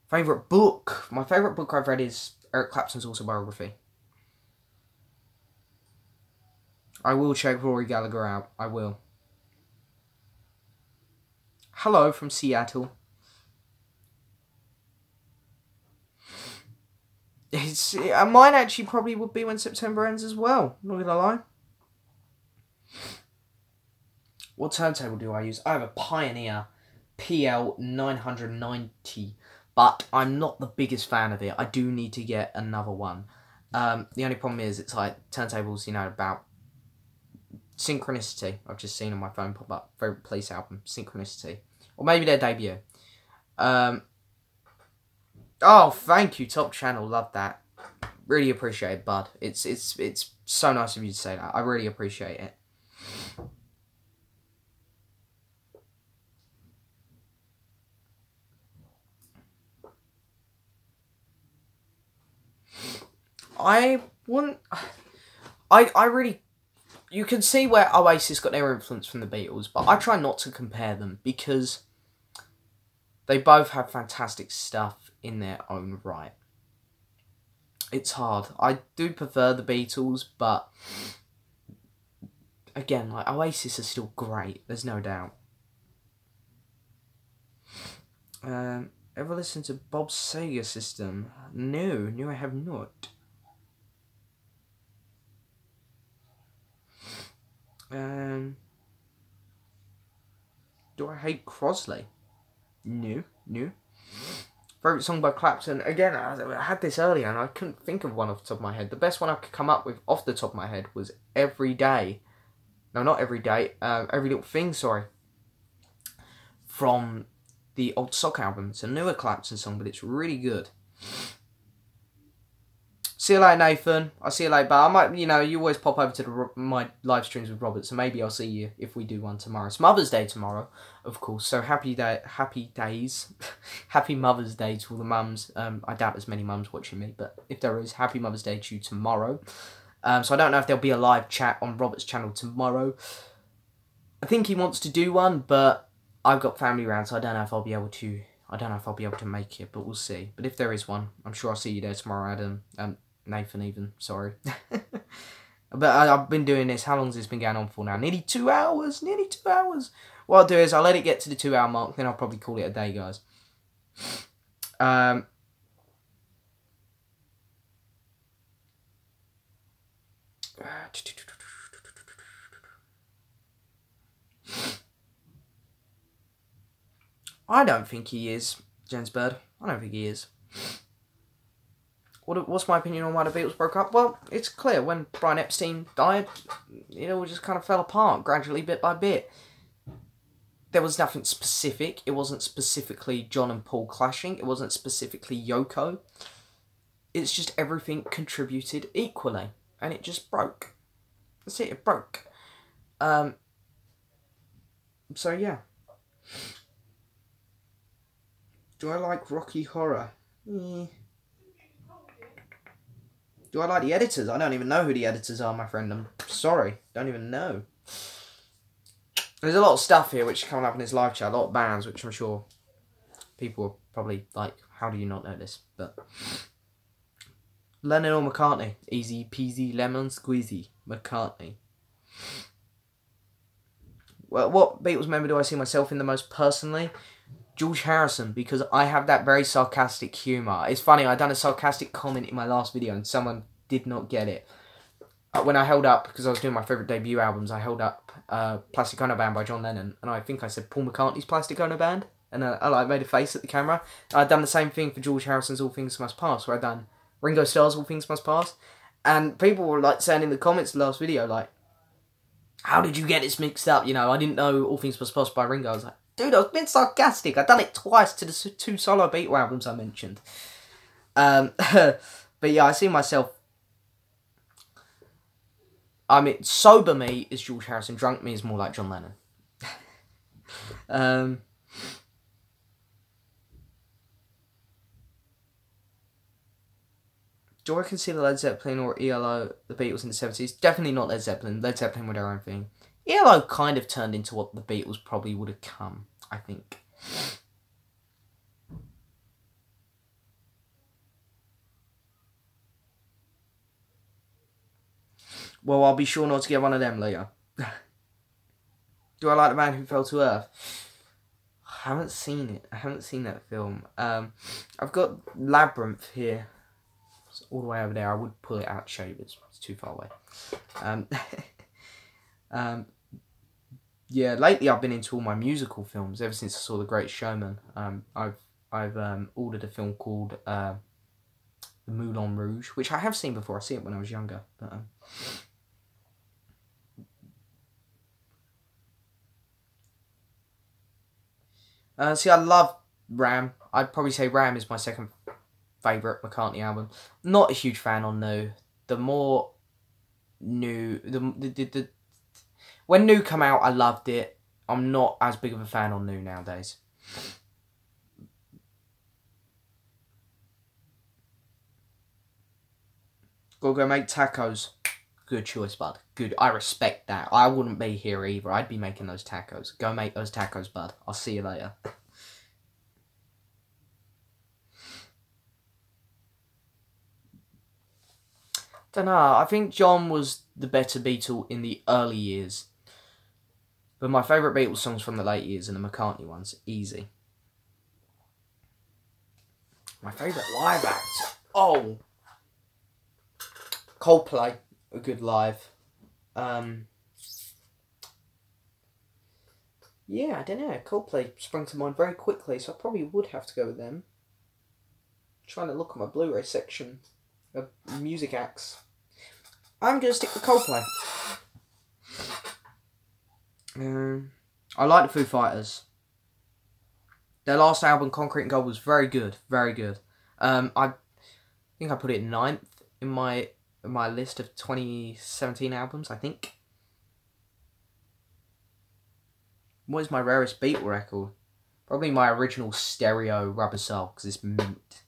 Favourite book? My favourite book I've read is Eric Clapton's autobiography. I will check Rory Gallagher out. I will. Hello from Seattle. Mine actually probably would be When September Ends as well. Not gonna lie. What turntable do I use? I have a Pioneer PL 990, but I'm not the biggest fan of it. I do need to get another one. The only problem is it's like turntables, you know, about Synchronicity. I've just seen on my phone pop up. Favourite Police album, Synchronicity. Or maybe their debut. Oh, thank you, top channel. Love that. Really appreciate it, bud. It's so nice of you to say that. I really appreciate it. I really... You can see where Oasis got their influence from the Beatles, but I try not to compare them because they both have fantastic stuff in their own right. It's hard. I do prefer the Beatles, but again, like Oasis are still great. There's no doubt. Ever listened to Bob's Sega System? No, I have not. Do I hate Crosley? No. Favourite song by Clapton? Again, I had this earlier and I couldn't think of one off the top of my head. The best one I could come up with off the top of my head was Every Day. No, not Every Day. Every Little Thing, sorry. From the Old Sock album. It's a newer Clapton song, but it's really good. See you later, Nathan. I'll see you later, but I might, you know, you always pop over to my live streams with Robert, so maybe I'll see you if we do one tomorrow. It's Mother's Day tomorrow, of course, so happy days. Happy Mother's Day to all the mums. I doubt there's many mums watching me, but if there is, happy Mother's Day to you tomorrow. So I don't know if there'll be a live chat on Robert's channel tomorrow. I think he wants to do one, but I've got family around, so I don't know if I'll be able to. I don't know if I'll be able to make it, but we'll see. But if there is one, I'm sure I'll see you there tomorrow, Adam. Nathan even, sorry. But I've been doing this, how long has this been going on for now? Nearly 2 hours, What I'll do is I'll let it get to the 2 hour mark, then I'll probably call it a day, guys. I don't think he is, Jens Bird. I don't think he is. What's my opinion on why the Beatles broke up? Well, it's clear. When Brian Epstein died, it all just kind of fell apart gradually, bit by bit. There was nothing specific. It wasn't specifically John and Paul clashing. It wasn't specifically Yoko. It's just everything contributed equally. And it just broke. That's it, it broke. So, yeah. Do I like Rocky Horror? Do I like the editors? I don't even know who the editors are, my friend. I'm sorry. Don't even know. There's a lot of stuff here which is coming up in this live chat. A lot of bands which I'm sure people are probably like, how do you not know this? But Lennon or McCartney? Easy peasy lemon squeezy. McCartney. Well, what Beatles member do I see myself in the most personally? George Harrison, because I have that very sarcastic humour. It's funny, I done a sarcastic comment in my last video and someone did not get it. When I held up, because I was doing my favourite debut albums, I held up Plastic Ono Band by John Lennon, and I think I said Paul McCartney's Plastic Ono Band. And I like made a face at the camera. I'd done the same thing for George Harrison's All Things Must Pass, where I'd done Ringo Starr's All Things Must Pass. And people were like saying in the comments of the last video, like, how did you get this mixed up? You know, I didn't know All Things Must Pass by Ringo. I was like, dude, I was being sarcastic. I've done it twice to the 2 solo Beatle albums I mentioned. But yeah, I see myself... I mean, sober me is George Harrison. Drunk me is more like John Lennon. Do I consider Led Zeppelin or ELO the Beatles in the 70s? Definitely not Led Zeppelin. Led Zeppelin were their own thing. ELO kind of turned into what the Beatles probably would have come, I think. Well, I'll be sure not to get one of them later. Do I like The Man Who Fell to Earth? I haven't seen it. I haven't seen that film. I've got Labyrinth here. It's all the way over there. I would pull it out to show you, but it's too far away. Yeah, lately I've been into all my musical films ever since I saw The Great Showman. I've ordered a film called The Moulin Rouge, which I have seen before. I see it when I was younger. But, see, I love Ram. I'd probably say Ram is my second favourite McCartney album. Not a huge fan on New. The more New... When New come out, I loved it. I'm not as big of a fan on New nowadays. Gotta go make tacos. Good choice, bud. Good. I respect that. I wouldn't be here either. I'd be making those tacos. Go make those tacos, bud. I'll see you later. Don't know. I think John was the better Beatle in the early years. But my favourite Beatles songs from the late years are the McCartney ones. Easy. My favourite live act. Oh. Coldplay. A good live. Yeah, I don't know. Coldplay sprung to mind very quickly, so I probably would have to go with them. Trying to look at my Blu-ray section of music acts. I'm going to stick with Coldplay. I like the Foo Fighters. Their last album, Concrete and Gold, was very good. Very good. I think I put it 9th in my list of 2017 albums, I think. What is my rarest Beatle record? Probably my original stereo Rubber Soul, because it's mint.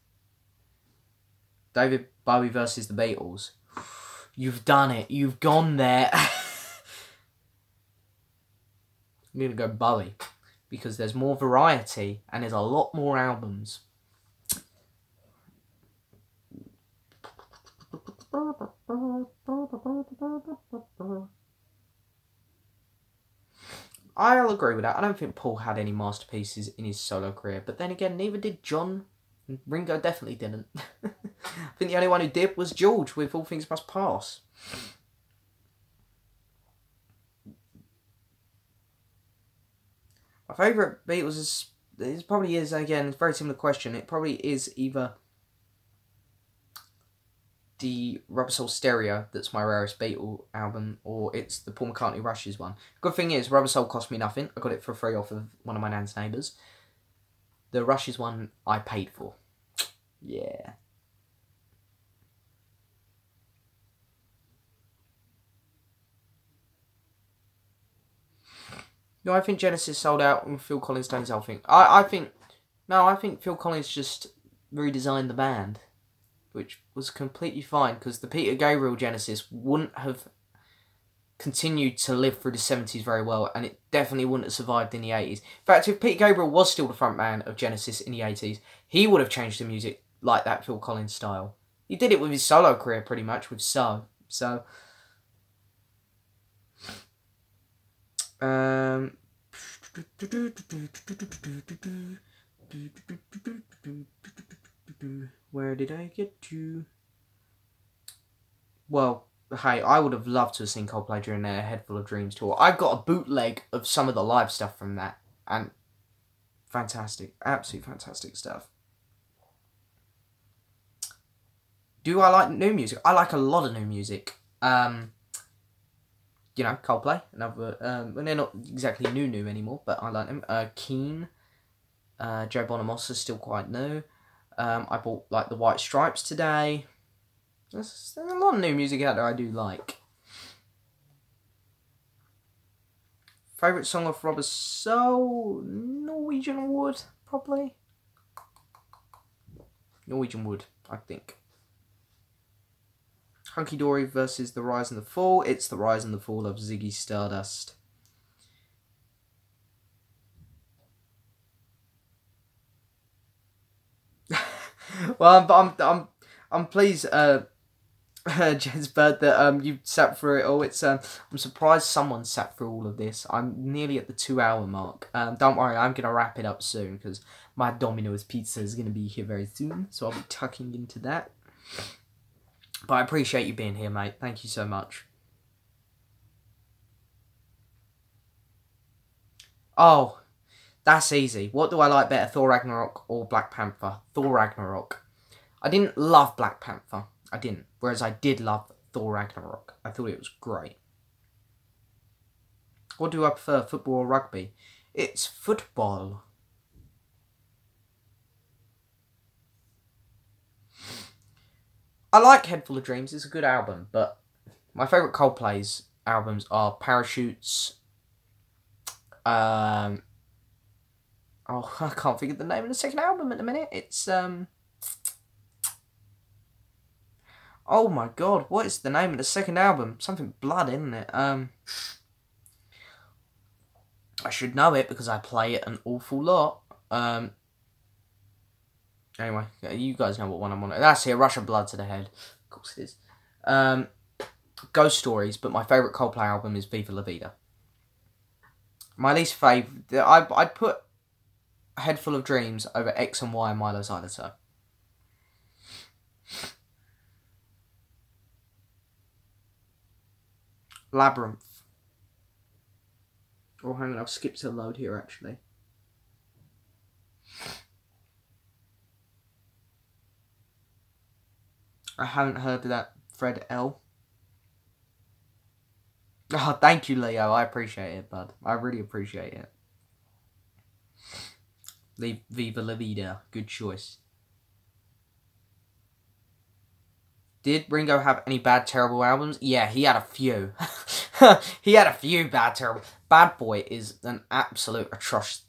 David Bowie versus the Beatles. You've done it. You've gone there. I'm going to go Bowie, because there's more variety and there's a lot more albums. I'll agree with that. I don't think Paul had any masterpieces in his solo career, but then again, neither did John. Ringo definitely didn't. I think the only one who did was George with All Things Must Pass. My favourite Beatles it probably is, again, it's a very similar question. It probably is either the Rubber Soul Stereo, that's my rarest Beatle album, or it's the Paul McCartney Rushes one. Good thing is, Rubber Soul cost me nothing. I got it for free off of one of my nan's neighbours. The Rushes one, I paid for. Yeah. No, I think Genesis sold out and Phil Collins done his whole thing. I think Phil Collins just redesigned the band, which was completely fine, because the Peter Gabriel Genesis wouldn't have continued to live through the 70s very well, and it definitely wouldn't have survived in the 80s. In fact, if Peter Gabriel was still the front man of Genesis in the 80s, he would have changed the music like that Phil Collins style. He did it with his solo career pretty much, with So. Where did I get to? Well, hey, I would have loved to have seen Coldplay during their Head Full of Dreams tour. I've got a bootleg of some of the live stuff from that, and Fantastic. Absolutely fantastic stuff. Do I like new music? I like a lot of new music. You know, Coldplay, another. Well, they're not exactly new anymore, but I like them. Keen, Joe Bonamassa is still quite new. I bought like the White Stripes today. There's a lot of new music out there I do like. Favourite song of Robert Soul? Norwegian Wood, probably. Norwegian Wood, I think. Hunky Dory versus The Rise and the Fall. It's The Rise and the Fall of Ziggy Stardust. Well, I'm pleased, Jezbird, that you sat through it all. I'm surprised someone sat through all of this. I'm nearly at the 2-hour mark. Don't worry, I'm gonna wrap it up soon because my Domino's pizza is gonna be here very soon, so I'll be tucking into that. But I appreciate you being here, mate. Thank you so much. Oh, that's easy. What do I like better, Thor Ragnarok or Black Panther? Thor Ragnarok. I didn't love Black Panther. I didn't. Whereas I did love Thor Ragnarok. I thought it was great. What do I prefer, football or rugby? It's football. I like Head Full of Dreams. It's a good album, but my favourite Coldplay's albums are Parachutes. Oh, I can't think of the name of the second album at the minute. It's oh my god, what is the name of the second album? Something Blood, isn't it? I should know it because I play it an awful lot. Anyway, you guys know what one I'm on. That's it, Russian Blood to the Head. Of course it is. Ghost Stories, but my favourite Coldplay album is Viva La Vida. My least favourite, I'd put Head Full of Dreams over X and Y and Milo Xyloto. Labyrinth. Oh, hang on, I've skipped a load here actually. I haven't heard of that. Fred L. Oh, thank you, Leo. I appreciate it, bud. I really appreciate it. Viva La Vida. Good choice. Did Ringo have any bad, terrible albums? Yeah, he had a few. He had a few bad, terrible. Bad Boy is an absolute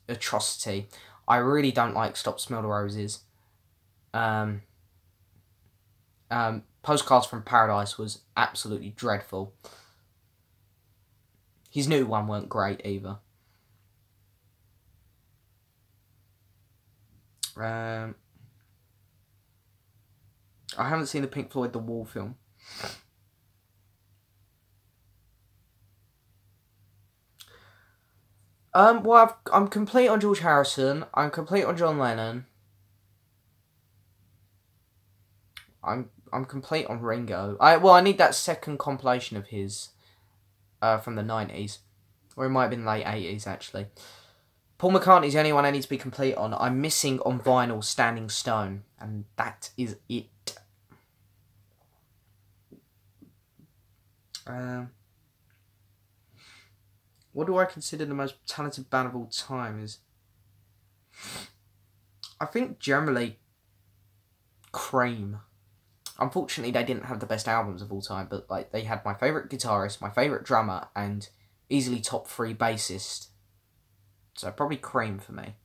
atrocity. I really don't like Stop Smell the Roses. Postcards from Paradise was absolutely dreadful. His new one weren't great either. I haven't seen the Pink Floyd The Wall film. Well, I'm complete on George Harrison. I'm complete on John Lennon. I'm complete on Ringo. I need that second compilation of his, from the 90s, or it might have been late 80s actually. Paul McCartney's the only one I need to be complete on. I'm missing on vinyl Standing Stone, and that is it. What do I consider the most talented band of all time is... I think generally Cream. Unfortunately, they didn't have the best albums of all time, but like they had my favourite guitarist, my favourite drummer, and easily top 3 bassist. So probably Cream for me.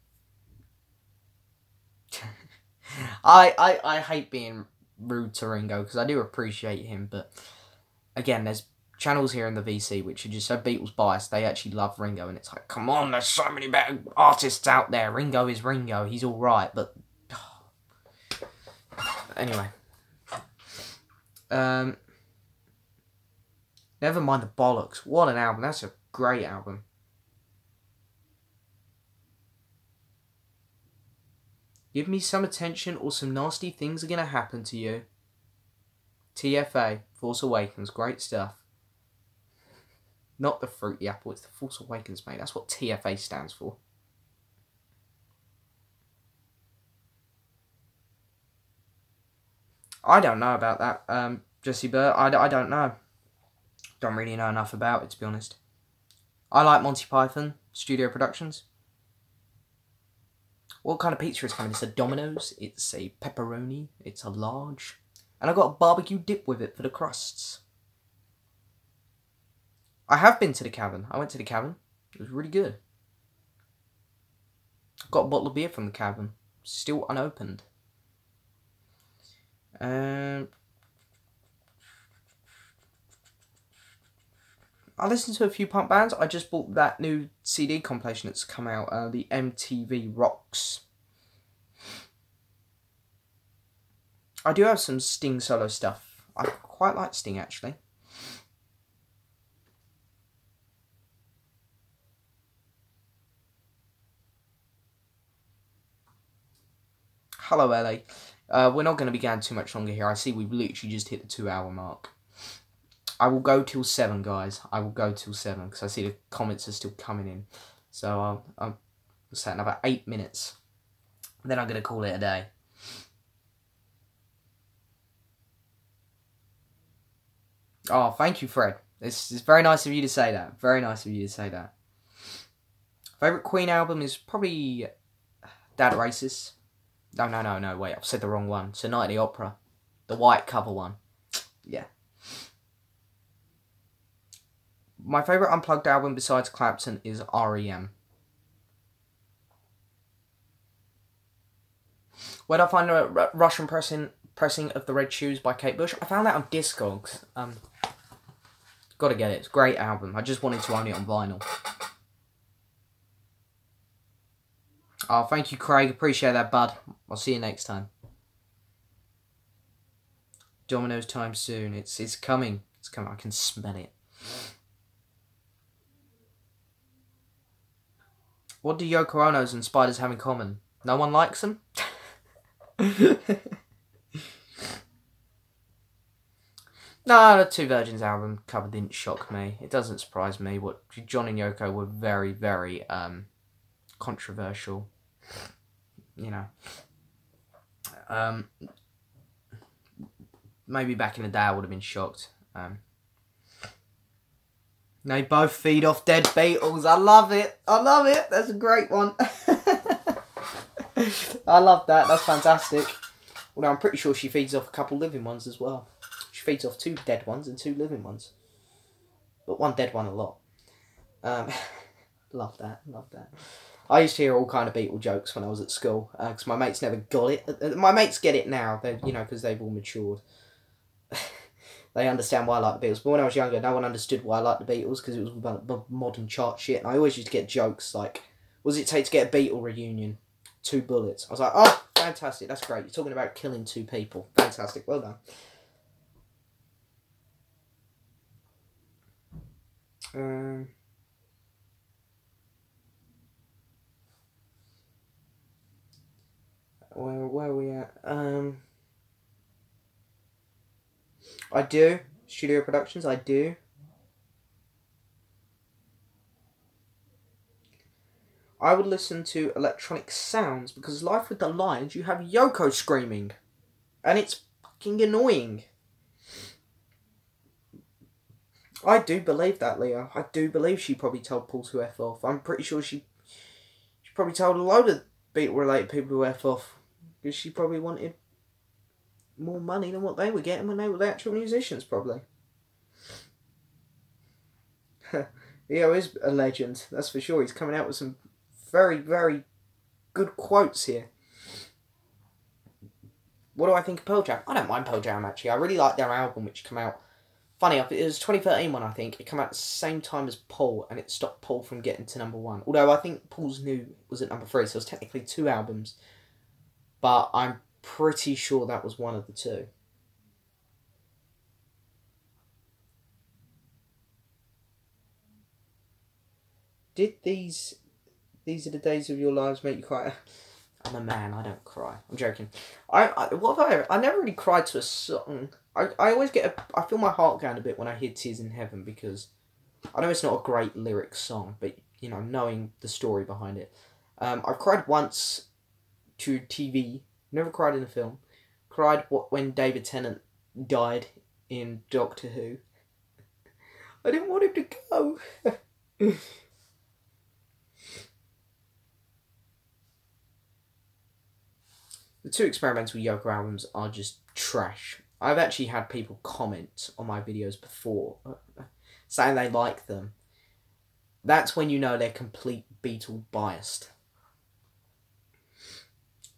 I hate being rude to Ringo because I do appreciate him, but again, there's channels here in the VC which are just so Beatles biased. They actually love Ringo, and it's like, come on, there's so many better artists out there. Ringo is Ringo. He's all right, but anyway. Never mind the bollocks. What an album. That's a great album. Give me some attention or some nasty things are going to happen to you. TFA, Force Awakens, great stuff. Not the Fruity Apple, it's the Force Awakens, mate. That's what TFA stands for. I don't know about that, Jesse Burr. I don't know. Don't really know enough about it, to be honest. I like Monty Python Studio Productions. What kind of pizza is coming? It's a Domino's, it's a pepperoni, it's a large. And I got a barbecue dip with it for the crusts. I have been to the Cavern. I went to the Cavern. It was really good. Got a bottle of beer from the Cavern. Still unopened. I listened to a few punk bands. I just bought that new CD compilation that's come out, the MTV Rocks. I do have some Sting solo stuff. I quite like Sting, actually. Hello, LA. We're not going to be going too much longer here. I see we've literally just hit the 2-hour mark. I will go till 7, guys. I will go till 7, because I see the comments are still coming in. So I'll set another 8 minutes. Then I'm going to call it a day. Oh, thank you, Fred. It's very nice of you to say that. Very nice of you to say that. Favourite Queen album is probably Dad Oasis. No, wait, I've said the wrong one. It's Night at the Opera. The white cover one. Yeah. My favourite unplugged album besides Clapton is R.E.M. Where did I find the Russian pressing of The Red Shoes by Kate Bush? I found that on Discogs. Gotta get it. It's a great album. I just wanted to own it on vinyl. Oh, thank you, Craig. Appreciate that, bud. I'll see you next time. Domino's time soon. It's coming. It's coming. I can smell it. What do Yoko Ono's and Spiders have in common? No one likes them? No, the Two Virgins album cover didn't shock me. It doesn't surprise me. What John and Yoko were very, very controversial. You know. Maybe back in the day I would have been shocked. They both feed off dead Beatles. I love it. I love it. That's a great one. I love that. That's fantastic. Although I'm pretty sure she feeds off a couple living ones as well. She feeds off 2 dead ones and 2 living ones. But 1 dead one a lot. Love that. Love that. I used to hear all kind of Beatle jokes when I was at school. Because my mates never got it. My mates get it now. Because they've all matured. They understand why I like the Beatles. But when I was younger, no one understood why I liked the Beatles. Because it was about modern chart shit. And I always used to get jokes like, what does it take to get a Beatle reunion? 2 bullets. I was like, oh, fantastic. That's great. You're talking about killing 2 people. Fantastic. Well done. Where are we at? I do. Studio Productions, I do. I would listen to electronic sounds because Life with the Lions, you have Yoko screaming. And it's fucking annoying. I do believe that, Leah. I do believe she probably told Paul to F off. I'm pretty sure she probably told a load of Beatle-related people to F off. Because she probably wanted more money than what they were getting when they were the actual musicians, probably. Leo is a legend, that's for sure. He's coming out with some very, very good quotes here. What do I think of Pearl Jam? I don't mind Pearl Jam, actually. I really like their album, which came out... Funny enough, it was 2013 one, I think. It came out at the same time as Paul, and it stopped Paul from getting to number 1. Although I think Paul's New was at number 3, so it was technically 2 albums. But I'm pretty sure that was one of the 2. Did these are the days of your lives make you cry? I'm a man, I don't cry. I'm joking. I never really cried to a song. I always I feel my heart going a bit when I hear Tears in Heaven because I know it's not a great lyric song, but knowing the story behind it. I've cried once to TV, never cried in a film. Cried when David Tennant died in Doctor Who. I didn't want him to go. The 2 experimental Yoko albums are just trash. I've actually had people comment on my videos before, saying they like them. That's when you know they're complete Beatle biased.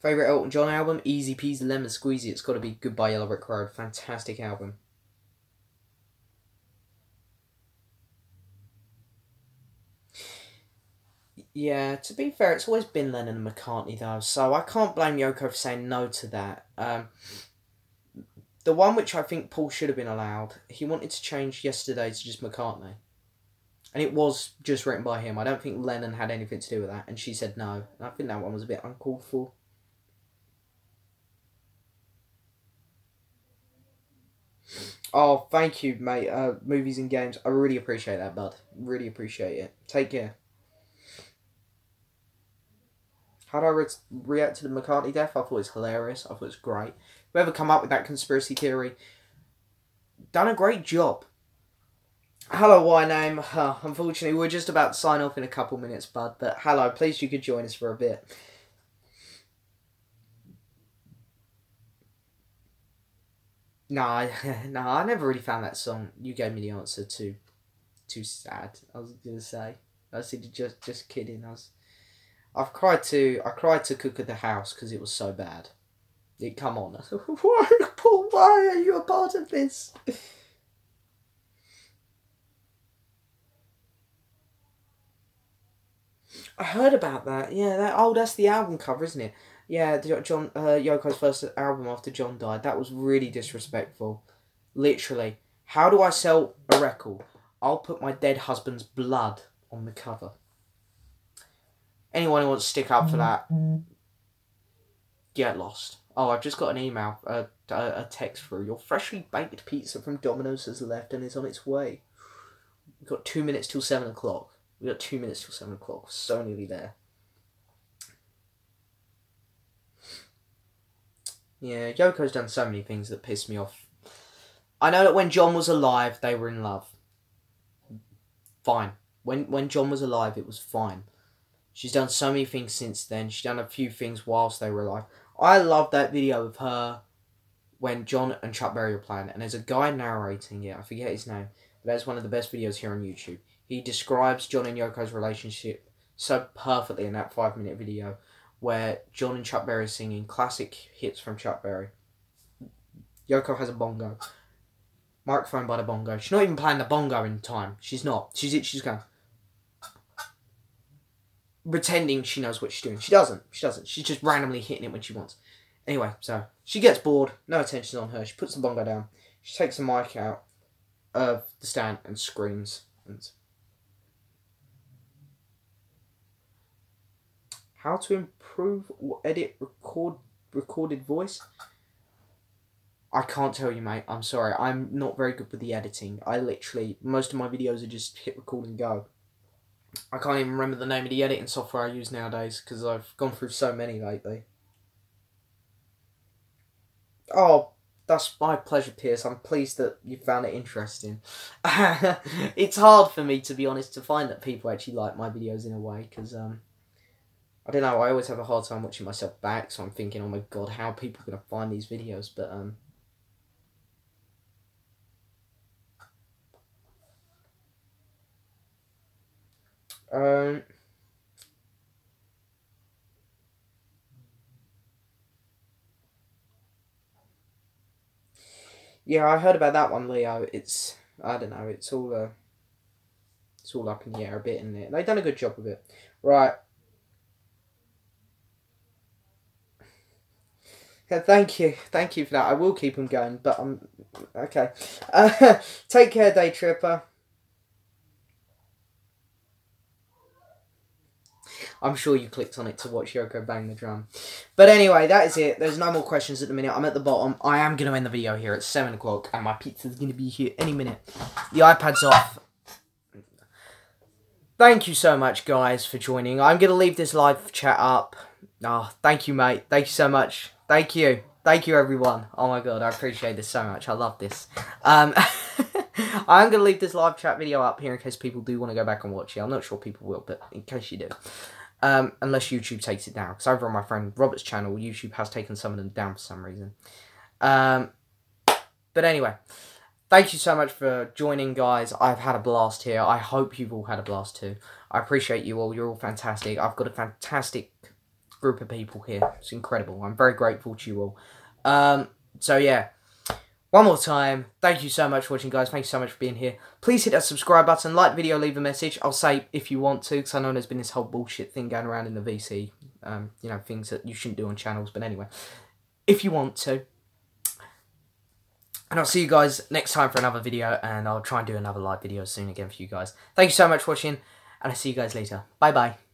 Favourite Elton John album? Easy Peasy Lemon Squeezy. It's got to be Goodbye Yellow Brick Road. Fantastic album. Yeah, to be fair, it's always been Lennon and McCartney though, so I can't blame Yoko for saying no to that. The one which I think Paul should have been allowed, he wanted to change Yesterday to just McCartney. And it was just written by him. I don't think Lennon had anything to do with that, and she said no. And I think that one was a bit uncalled for. Oh, thank you, mate. Movies and games. I really appreciate that, bud. Really appreciate it. Take care. How did I react to the McCartney death? I thought it was hilarious. I thought it was great. Whoever come up with that conspiracy theory, done a great job. Hello, Y name. Unfortunately, we're just about to sign off in a couple minutes, bud. But hello, please you could join us for a bit. No, I never really found that song. You gave me the answer too sad. I was gonna say. I said just kidding. I cried to Cook at the House because it was so bad. Come on. Why, Paul, why are you a part of this? I heard about that. Yeah, that's the album cover, isn't it? Yeah, John Yoko's first album after John died. That was really disrespectful. Literally. How do I sell a record? I'll put my dead husband's blood on the cover. Anyone who wants to stick up for that, get lost. Oh, I've just got an email, a text through. Your freshly baked pizza from Domino's has left and is on its way. We've got 2 minutes till 7 o'clock. We've got 2 minutes till 7 o'clock. We're so nearly there. Yeah, Yoko's done so many things that piss me off. I know that when John was alive, they were in love. Fine. When John was alive, it was fine. She's done so many things since then. She's done a few things whilst they were alive. I love that video of her when John and Chuck Berry were playing. And there's a guy narrating it. I forget his name. But that's one of the best videos here on YouTube. He describes John and Yoko's relationship so perfectly in that 5-minute video. Where John and Chuck Berry are singing classic hits from Chuck Berry. Yoko has a bongo. Microphone by the bongo. She's not even playing the bongo in time. She's not. She's going... pretending she knows what she's doing. She doesn't. She's just randomly hitting it when she wants. Anyway, so she gets bored. No attention on her. She puts the bongo down. She takes the mic out of the stand and screams. And how to improve or edit recorded voice? I can't tell you, mate. I'm sorry. I'm not very good with the editing. Most of my videos are just hit record and go. I can't even remember the name of the editing software I use nowadays because I've gone through so many lately. Oh, that's my pleasure, Pierce. I'm pleased that you found it interesting. It's hard for me, to be honest, to find that people actually like my videos in a way because, I don't know, I always have a hard time watching myself back, so I'm thinking, oh my god, how are people going to find these videos? But, yeah, I heard about that one, Leo. I don't know, it's all up in the air a bit, isn't it? They've done a good job of it. Right. Thank you for that. I will keep them going, but okay. Take care, Day Tripper. I'm sure you clicked on it to watch Yoko bang the drum. But anyway, that is it. There's no more questions at the minute. I'm at the bottom. I am going to end the video here at 7 o'clock, and my pizza's going to be here any minute. The iPad's off. Thank you so much, guys, for joining. I'm going to leave this live chat up. Oh, thank you, mate. Thank you so much. Thank you. Thank you, everyone. Oh my god, I appreciate this so much. I love this. I'm going to leave this live chat video up here in case people do want to go back and watch it. I'm not sure people will, but in case you do. Unless YouTube takes it down. Because over on my friend Robert's channel, YouTube has taken some of them down for some reason. But anyway, thank you so much for joining, guys. I've had a blast here. I hope you've all had a blast too. I appreciate you all. You're all fantastic. I've got a fantastic group of people here. It's incredible. I'm very grateful to you all. So yeah, one more time, thank you so much for watching, guys. Thank you so much for being here. Please hit that subscribe button, like the video, leave a message. I'll say if you want to, because I know there's been this whole bullshit thing going around in the VC. You know, things that you shouldn't do on channels. But anyway, if you want to. And I'll see you guys next time for another video, and I'll try and do another live video soon again for you guys. Thank you so much for watching, and I'll see you guys later. Bye-bye.